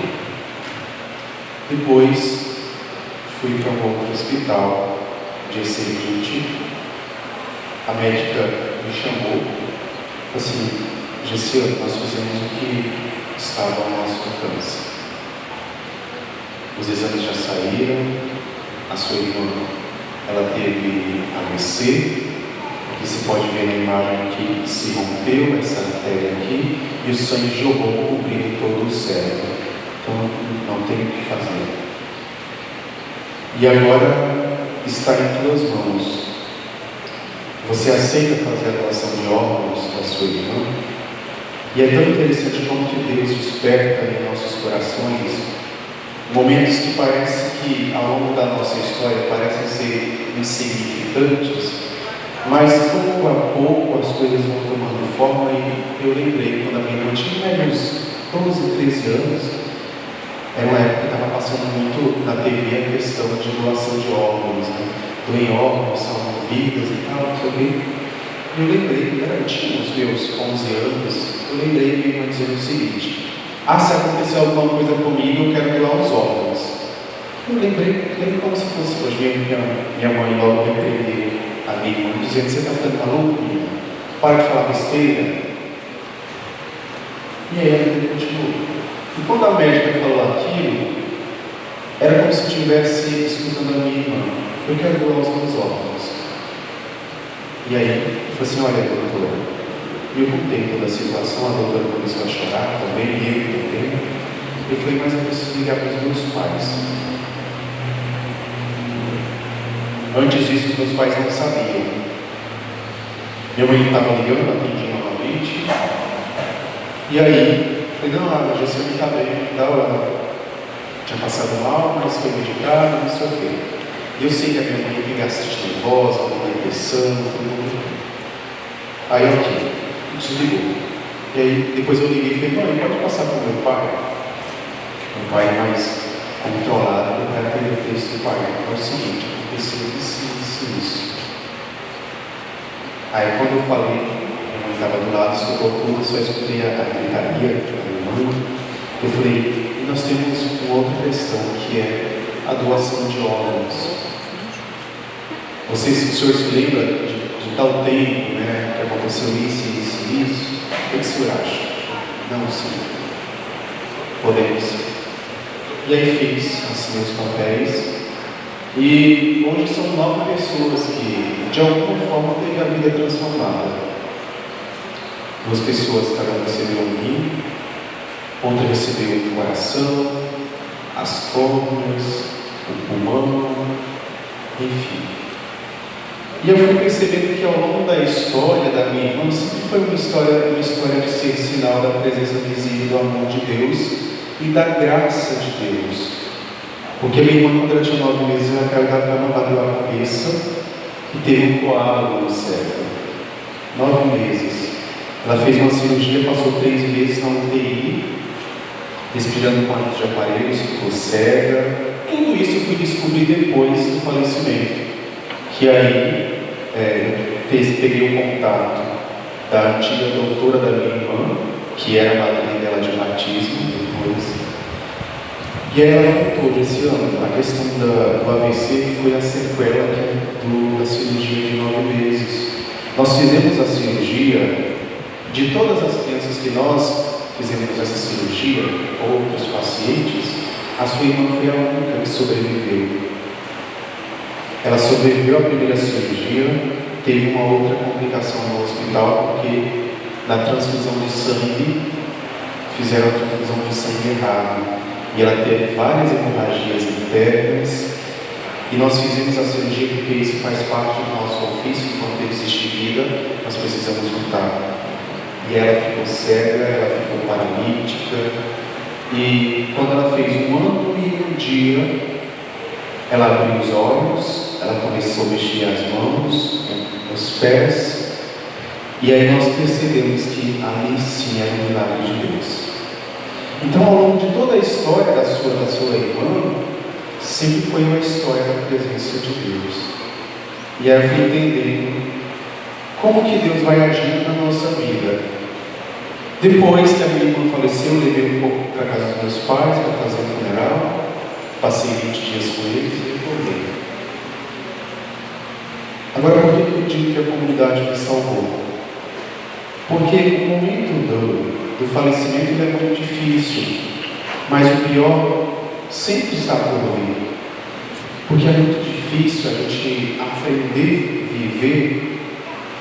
Depois fui para um outro hospital. Dia seguinte, a médica me chamou, assim: Gessiano, nós fizemos o que estava ao nosso alcance. Os exames já saíram, a sua irmã, ela teve AVC, que se pode ver na imagem que se rompeu essa artéria aqui, e o sangue jorrou cobrindo todo o cérebro. Então não tem o que fazer. E agora está em tuas mãos. Você aceita fazer a doação de órgãos da sua irmã? E é tão interessante como que Deus desperta em nossos corações momentos que parece que ao longo da nossa história parecem ser insignificantes, mas pouco a pouco as coisas vão tomando forma. E eu lembrei quando a minha irmã tinha uns 12, 13 anos, era uma época que estava passando muito na TV a questão de doação de órgãos, né? Doem órgãos, salvam vidas e tal, não sei o quê. Eu lembrei, eu tinha os meus 11 anos, eu lembrei minha irmã dizendo o seguinte: se acontecer alguma coisa comigo, eu quero doar os órgãos. Eu lembrei como se fosse hoje. Minha mãe logo repreendeu a minha irmã, dizendo: você está ficando maluco, menina? Para de falar besteira. E aí ela continuou. E quando a médica falou aquilo, era como se eu estivesse escutando a minha irmã: eu quero doar os meus órgãos. E aí, eu falei assim: olha, doutora, eu contei toda a situação, a doutora começou a chorar também, e eu também. Eu falei: mas eu preciso ligar para os meus pais. Antes disso, os meus pais não sabiam. Minha mãe estava ligando, eu atendi novamente. E aí, eu falei: não, a Gessiane está bem, da hora. tinha passado mal, mas foi medicado, não sei o quê. E eu sei que a minha mãe tem gastrite nervosa, uma depressão, tudo. Aí ok, desligou. E aí depois eu liguei e falei, mãe, pode passar para o meu pai? Meu pai é mais controlado, meu pai aprendeu o texto do pai. É o seguinte, aconteceu isso. Aí quando eu falei, minha mãe estava do lado, escutou tudo, só escutei a gritaria da minha mãe. Eu falei, e nós temos uma outra questão, que é a doação de órgãos. O senhor se lembra de tal tempo, né, que aconteceu isso. O que o senhor acha? Não, sim. Podemos. E aí fiz, assinei os papéis. E hoje são 9 pessoas que, de alguma forma, teve a vida transformada. 2 pessoas, cada um recebeu um rim, outra recebeu o coração, as córneas, o pulmão, enfim. E eu fui percebendo que ao longo da história da minha irmã sempre foi uma história de ser sinal da presença visível do amor de Deus e da graça de Deus. Porque minha irmã, quando ela tinha 9 meses, ela caiu da cama, bateu a cabeça e teve um coágulo no cérebro. 9 meses. Ela fez uma cirurgia, passou 3 meses na UTI, respirando com de aparelhos, ficou cega. Tudo isso eu fui descobrir depois do falecimento. Que aí peguei o contato da antiga doutora da minha irmã, que era a madrinha dela de batismo depois. E aí ela contou desse ano, a questão do AVC foi a sequela da cirurgia de 9 meses. Nós fizemos a cirurgia, de todas as crianças que nós fizemos essa cirurgia, outros pacientes, a sua irmã foi a única que sobreviveu. Ela sobreviveu à primeira cirurgia, teve uma outra complicação no hospital, porque na transfusão de sangue, fizeram a transfusão de sangue errado. E ela teve várias hemorragias internas. E nós fizemos a cirurgia porque isso faz parte do nosso ofício, enquanto existe vida, nós precisamos lutar. E ela ficou cega, ela ficou paralítica. E quando ela fez 1 ano e 1 dia, ela abriu os olhos, ela começou a mexer as mãos, os pés, e aí nós percebemos que ali sim era um milagre de Deus. Então, ao longo de toda a história da sua irmã, sempre foi uma história da presença de Deus. E aí eu fui entendendo como que Deus vai agir na nossa vida. Depois que a minha irmã faleceu, eu levei um pouco para a casa dos meus pais para fazer o funeral. Passei 20 dias com eles e retornei. Agora, por que eu digo que a comunidade me salvou? Porque o momento do falecimento é muito difícil, mas o pior sempre está por vir. Porque é muito difícil a gente aprender a viver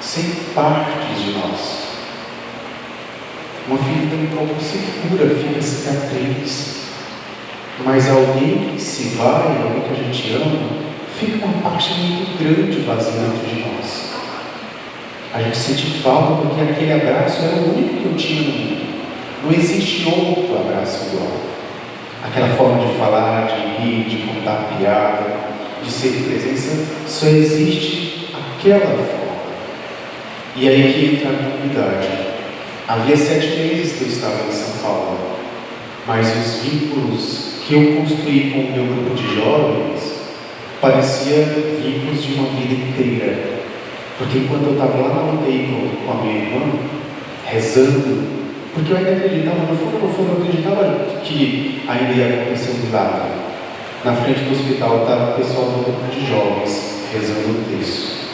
sem partes de nós. Uma ferida um pouco se cura, fica cicatriz. Mas alguém que se vai, alguém que a gente ama, fica uma parte muito grande vazia dentro de nós. A gente sente falta porque aquele abraço era o único que eu tinha no mundo. Não existe outro abraço igual. Aquela forma de falar, de rir, de contar piada, de ser presença, só existe aquela forma. E aí que entra a comunidade. Havia 7 meses que eu estava em São Paulo, mas os vínculos que eu construí com o meu grupo de jovens parecia vínculos de uma vida inteira. Porque enquanto eu estava lá na UTI com a minha irmã, rezando, porque eu ainda acreditava, no fundo, eu acreditava que ainda ia acontecer um milagre. Na frente do hospital estava o pessoal do grupo de jovens rezando o texto.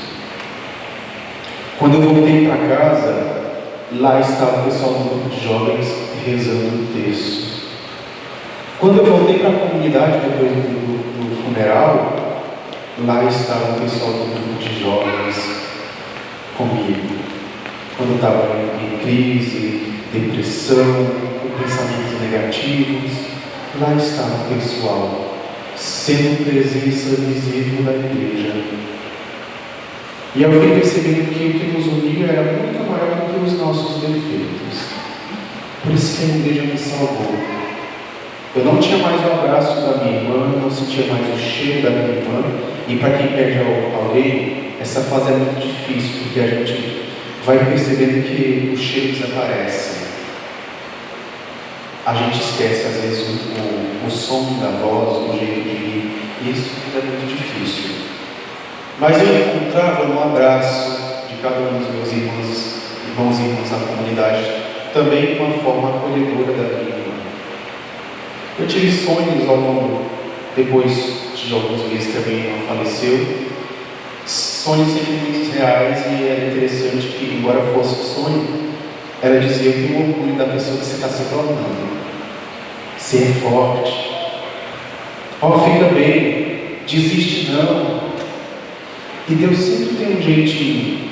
Quando eu voltei para casa, lá estava o pessoal do grupo de jovens rezando o texto. Quando eu voltei para a comunidade depois do funeral, lá estava o pessoal do grupo de jovens comigo. Quando eu estava em crise, depressão, com pensamentos negativos, lá estava o pessoal, sendo presença visível da igreja. E eu fui percebendo que o que nos unia era muito maior do que os nossos defeitos. Por isso que a igreja me salvou. Eu não tinha mais o abraço da minha irmã, não sentia mais o cheiro da minha irmã. E para quem perde alguém, essa fase é muito difícil, porque a gente vai percebendo que o cheiro desaparece. A gente esquece às vezes o som da voz, o jeito de ir, e isso é muito difícil. Mas eu encontrava no abraço de cada um dos meus irmãos e irmãs da comunidade, também uma forma acolhedora da minha irmã. Eu tive sonhos ao longo, depois de alguns meses que a minha irmã faleceu, sonhos sempre muito reais, e era interessante que, embora fosse sonho, ela dizia que o orgulho da pessoa que você está se tornando. Ser forte. Fica bem, desiste não. E Deus sempre tem um jeitinho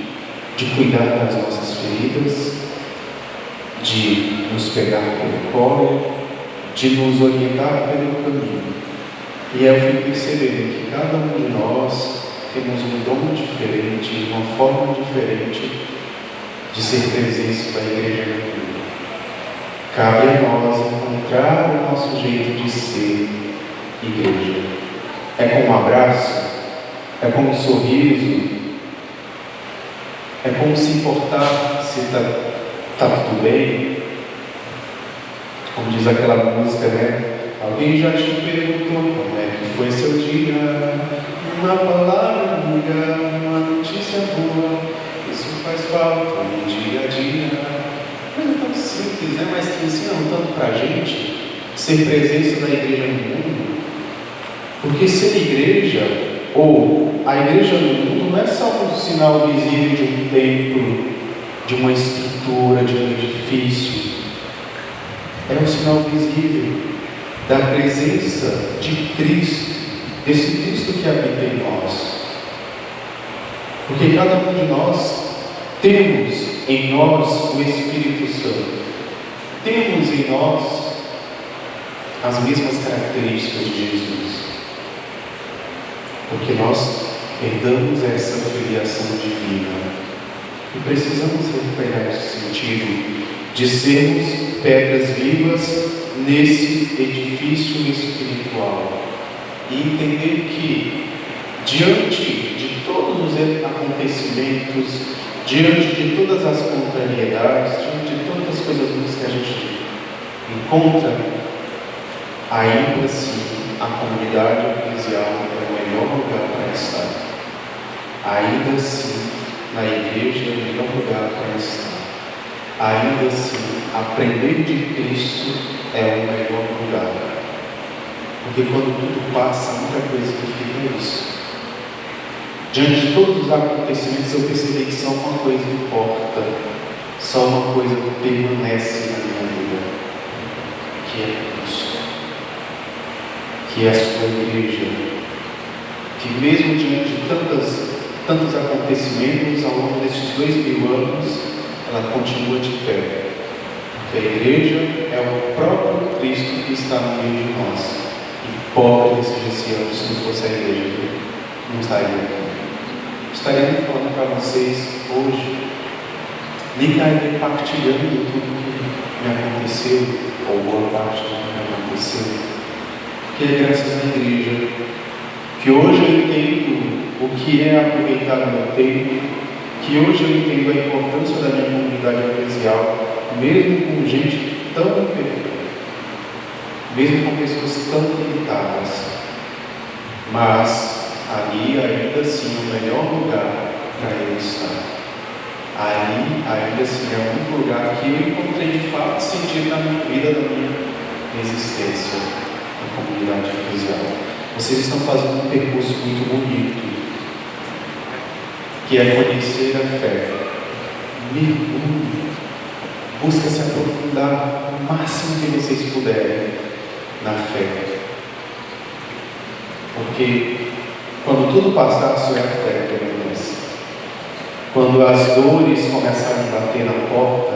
de cuidar das nossas feridas, de nos pegar pelo colo, de nos orientar pelo caminho. E eu fui percebendo que cada um de nós temos um dom diferente, uma forma diferente de ser presença da igreja no mundo. Cabe a nós encontrar o nosso jeito de ser igreja. É com um abraço? É com um sorriso? É com se importar se está tudo bem? Como diz aquela música, né? Alguém já te perguntou como é que foi seu dia? Uma palavra amiga, uma notícia boa, isso faz falta no dia a dia. Coisa tão simples, né? Mas que ensinam tanto pra gente ser presença da igreja no mundo. Porque ser igreja, ou a igreja no mundo, não é só um sinal visível de um templo, de uma estrutura, de um edifício. É um sinal visível da presença de Cristo, desse Cristo que habita em nós. Porque cada um de nós temos em nós o Espírito Santo. Temos em nós as mesmas características de Jesus. Porque nós herdamos essa filiação divina. E precisamos recuperar esse sentido de sermos pedras vivas nesse edifício espiritual. E entender que, diante de todos os acontecimentos, diante de todas as contrariedades, diante de todas as coisas boas que a gente encontra, ainda assim a comunidade eclesial é o melhor lugar para estar. Ainda assim, na igreja é o melhor lugar para estar. Ainda assim, aprender de Cristo é o melhor lugar. Porque quando tudo passa, a única coisa que fica é isso. Diante de todos os acontecimentos, eu percebi que só uma coisa importa, só uma coisa permanece na minha vida, que é Cristo, que é a sua igreja, que mesmo diante de tantos acontecimentos ao longo desses 2000 anos, ela continua de pé. Porque a igreja é o próprio Cristo que está no meio de nós. E pobre seja esse ano se não fosse a igreja que não estaria aqui. Estaria falando para vocês hoje, nem estaria partilhando tudo que me aconteceu, ou boa parte do que me aconteceu. Porque é graças à igreja que hoje eu entendo o que é aproveitar o meu tempo, que hoje eu entendo a importância da minha comunidade eclesial, mesmo com gente tão imperfeita, mesmo com pessoas tão limitadas, mas ali ainda assim é o melhor lugar para eu estar. Ali ainda assim é o único lugar que eu encontrei de fato sentido na minha vida, na minha existência, na comunidade eclesial. Vocês estão fazendo um percurso muito bonito, que é conhecer a fé. Mergulhe, busca se aprofundar o máximo que vocês puderem na fé. Porque quando tudo passar, só é a fé que permanece. Quando as dores começarem a bater na porta,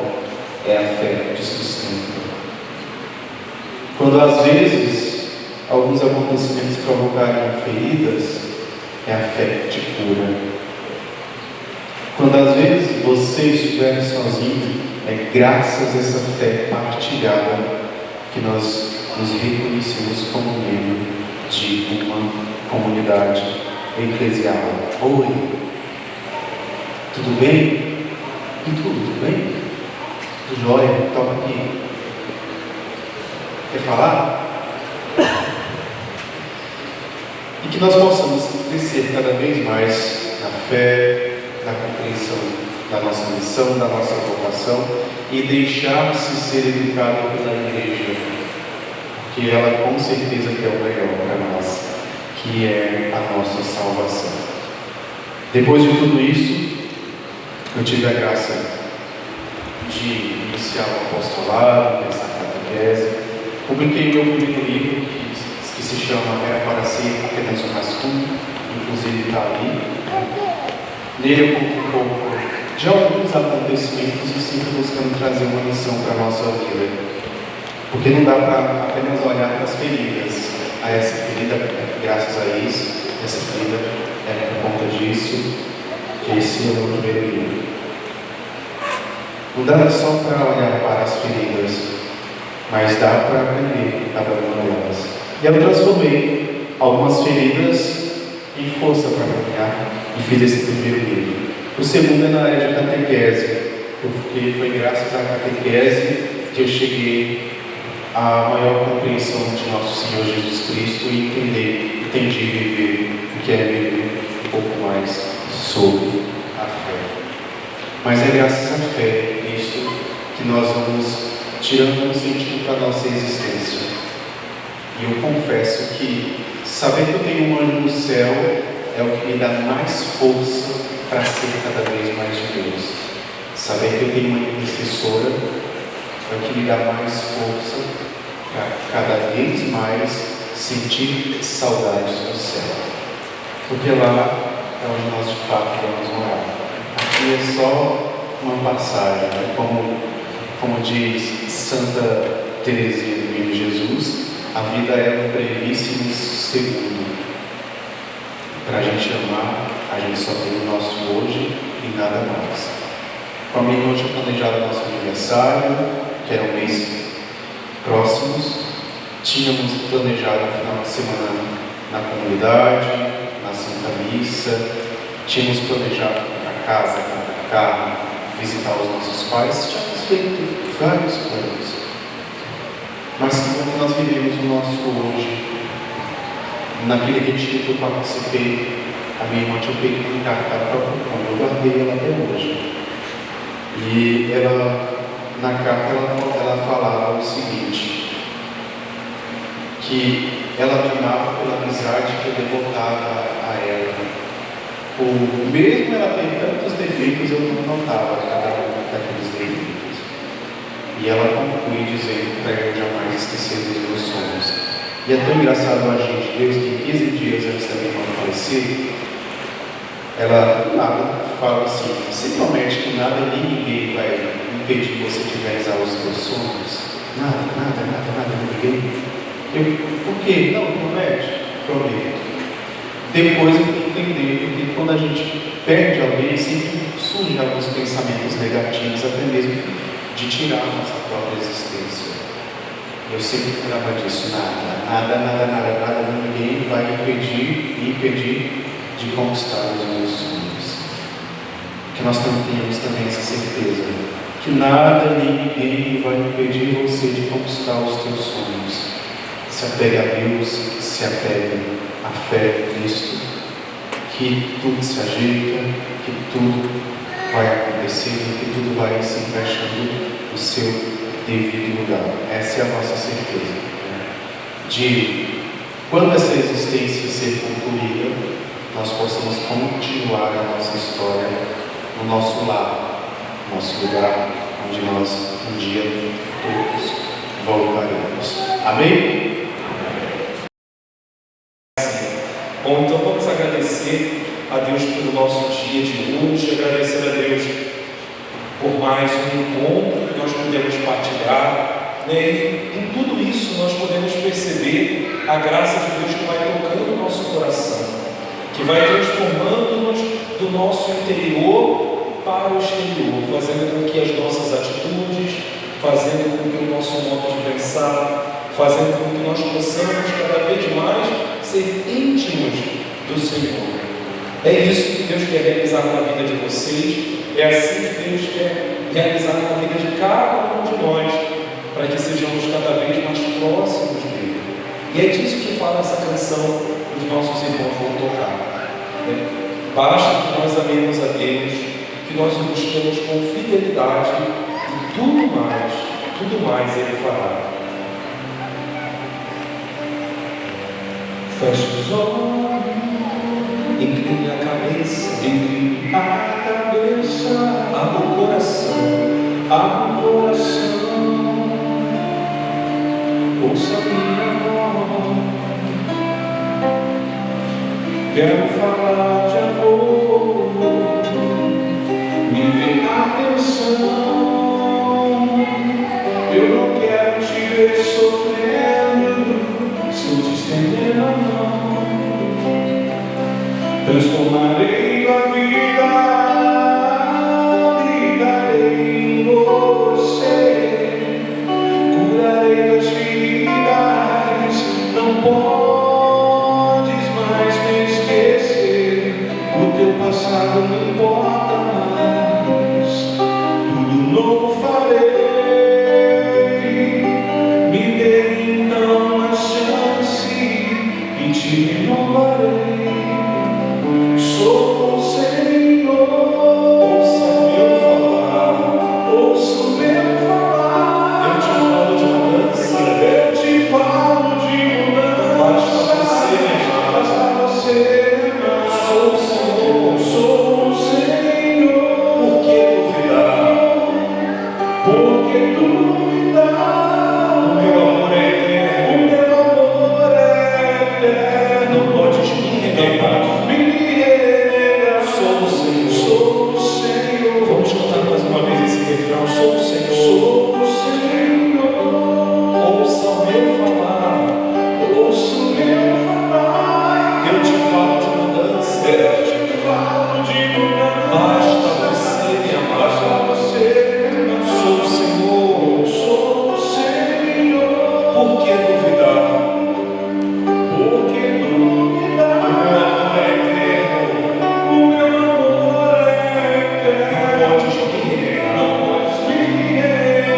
é a fé que sustenta. Quando às vezes alguns acontecimentos provocarem feridas, é a fé que te cura. Quando às vezes você estiver sozinho, é graças a essa fé partilhada que nós nos reconhecemos como membro de uma comunidade eclesial. Oi, tudo bem? E tudo bem? Tudo jóia? Toca aqui. Quer falar? E que nós possamos crescer cada vez mais na fé, na compreensão da nossa missão, da nossa vocação e deixar-se ser educado pela igreja, que ela com certeza quer o melhor para nós, que é a nossa salvação. Depois de tudo isso, eu tive a graça de iniciar o apostolado, pensar catequese, publiquei meu primeiro livro, que se chama Era para Ser Apenas um Rascunho, inclusive está ali. Nele eu conto um pouco de alguns acontecimentos e sempre buscando trazer uma lição para a nossa vida. Porque não dá para apenas olhar para as feridas. Essa ferida, graças a isso, essa ferida é por conta disso, que esse é o meu primeiro livro. Não dá só para olhar para as feridas, mas dá para aprender cada uma delas. E eu transformei algumas feridas em força para caminhar e fiz esse primeiro livro. O segundo é na área de catequese, porque foi graças à catequese que eu cheguei à maior compreensão de nosso Senhor Jesus Cristo e entendi viver o que é viver um pouco mais sobre a fé. Mas é graças à fé, Cristo, que nós vamos tirando um sentido para a nossa existência. E eu confesso que saber que eu tenho um anjo no céu é o que me dá mais força para ser cada vez mais de Deus. Saber que eu tenho uma intercessora é o que me dá mais força para cada vez mais sentir saudades do céu. Porque lá é onde nós de fato vamos morar. Aqui é só uma passagem, né? Como diz Santa Teresinha do Menino Jesus, a vida é um brevíssimo segundo. Para a gente amar, a gente só tem o nosso hoje e nada mais. Com a minha irmã tinha planejado o nosso aniversário, que era um mês próximos. Tínhamos planejado o final de semana na comunidade, na Santa Missa. Tínhamos planejado a casa, a carro, visitar os nossos pais. Tínhamos feito vários planos. Mas como nós vivemos o nosso hoje, naquele retiro que eu participei, a minha irmã tinha feito uma carta para o pão, eu guardei ela até hoje. E ela, na carta, ela falava o seguinte, que ela me amava pela amizade que eu devotava a ela. Mesmo ela ter tantos defeitos, eu não notava cada um daqueles defeitos. E ela conclui dizendo para eu jamais esquecer dos meus sonhos. E é tão engraçado a gente, Deus, que 15 dias antes da minha irmã falecer, ela fala assim, você promete que nada nem ninguém vai impedir você de realizar os seus sonhos? Nada, ninguém. Por quê? Não, promete? Prometo. Depois eu fui entender, porque quando a gente perde alguém, sempre surgem alguns pensamentos negativos, até mesmo de tirar a nossa própria existência. Eu sempre falava disso, nada, ninguém vai me impedir de conquistar os meus sonhos. Que nós tenhamos também essa certeza, que nada nem ninguém vai impedir você de conquistar os teus sonhos. Se apegue a Deus, se apegue à fé em Cristo, que tudo se ajeita, que tudo vai acontecendo, que tudo vai se encaixando no seu devido lugar. Essa é a nossa certeza, né? De quando essa existência ser concluída, nós possamos continuar a nossa história no nosso lar, no nosso lugar, onde nós um dia todos voltaremos. Amém? Bom, então vamos agradecer a Deus pelo nosso dia de hoje, agradecer a Deus por mais um encontro que nós podemos partilhar, né? E em tudo isso nós podemos perceber a graça de Deus que vai tocando o nosso coração, que vai transformando-nos do nosso interior para o exterior, fazendo com que as nossas atitudes, fazendo com que o nosso modo de pensar, fazendo com que nós possamos cada vez mais ser íntimos do Senhor. É isso que Deus quer realizar na vida de vocês, é assim que Deus quer realizar na vida de cada um de nós, para que sejamos cada vez mais próximos dele. E é disso que fala essa canção que os nossos irmãos vão tocar. Basta que nós amemos a Deus, que nós o busquemos com fidelidade e tudo mais Ele fará. Feche os olhos, incline a cabeça, abra o coração, ouça minha voz. Quero falar de amor, me dê atenção. Eu não quero te ver sofrendo, estou te estendendo a mão. Transformarei tua vida, ligarei em você, curarei tuas feridas, não podes mais me esquecer. O teu passado não importa mais, tudo novo farei. Me dê então a chance e te renovarei. Sou o Senhor, ouça o meu falar, ouça o meu falar. Eu te falo de mudança, eu te falo de mudança. Basta você me amar, basta você me amar. Sou o Senhor, sou o Senhor. Por que duvidar? Por que duvidar? O meu amor é eterno, o meu amor é eterno. Não podes me renegar. Sou o Senhor. Vamos cantar mais uma vez esse refrão. Sou o Senhor. Sou o Senhor. Ouça o meu falar. Ouça o meu falar. Eu te falo de mudança. Eu te falo de mudança. Basta você me amar. Basta você me amar. Sou o Senhor. Sou o Senhor. Por que duvidar? Por que duvidar? O meu amor é eterno. O meu amor é eterno. Não podes me negar. Não podes me negar.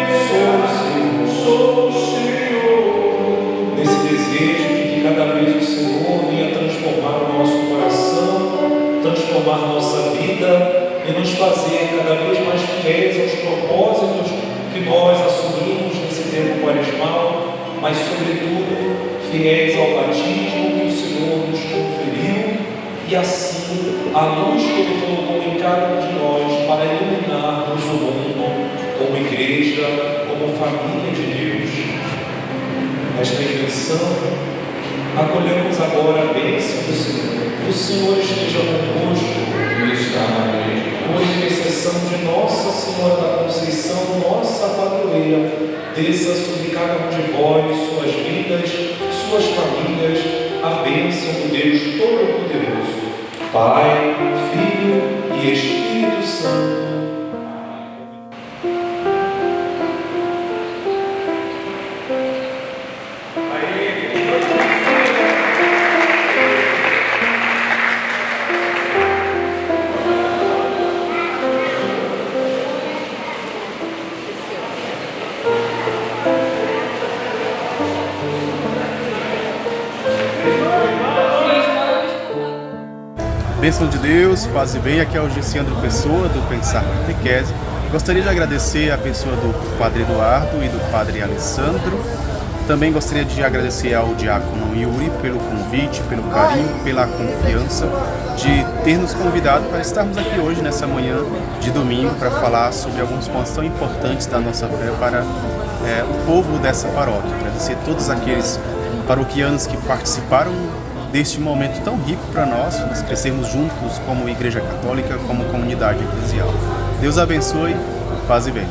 Sou o Senhor. Nesse desejo de que cada vez o Senhor venha transformar o nosso coração, transformar nossa vida e nos fazer cada vez mais fiéis aos propósitos que nós assumimos nesse tempo quaresmal, mas sobretudo fiéis ao batismo que o Senhor nos conferiu e assim a luz que Ele colocou em cada um de nós para iluminarmos o mundo como igreja, como família de Deus. Nesta intenção, acolhemos agora a bênção do Senhor. O Senhor esteja convosco. Por intercessão de Nossa Senhora da Conceição, nossa padroeira, desça sobre cada um de vós, suas vidas, suas famílias, a bênção do Deus Todo-Poderoso, Pai, Filho e Espírito Santo. Bênção de Deus, paz e bem, aqui é o Gessiandro Pessoa, do Pensar Catequese. Gostaria de agradecer a pessoa do Padre Eduardo e do Padre Alessandro. Também gostaria de agradecer ao Diácono Yuri pelo convite, pelo carinho, pela confiança de ter nos convidado para estarmos aqui hoje, nessa manhã de domingo, para falar sobre alguns pontos tão importantes da nossa fé para o povo dessa paróquia. Agradecer a todos aqueles paroquianos que participaram deste momento tão rico para nós crescermos juntos como Igreja Católica, como comunidade eclesial. Deus abençoe, paz e bem.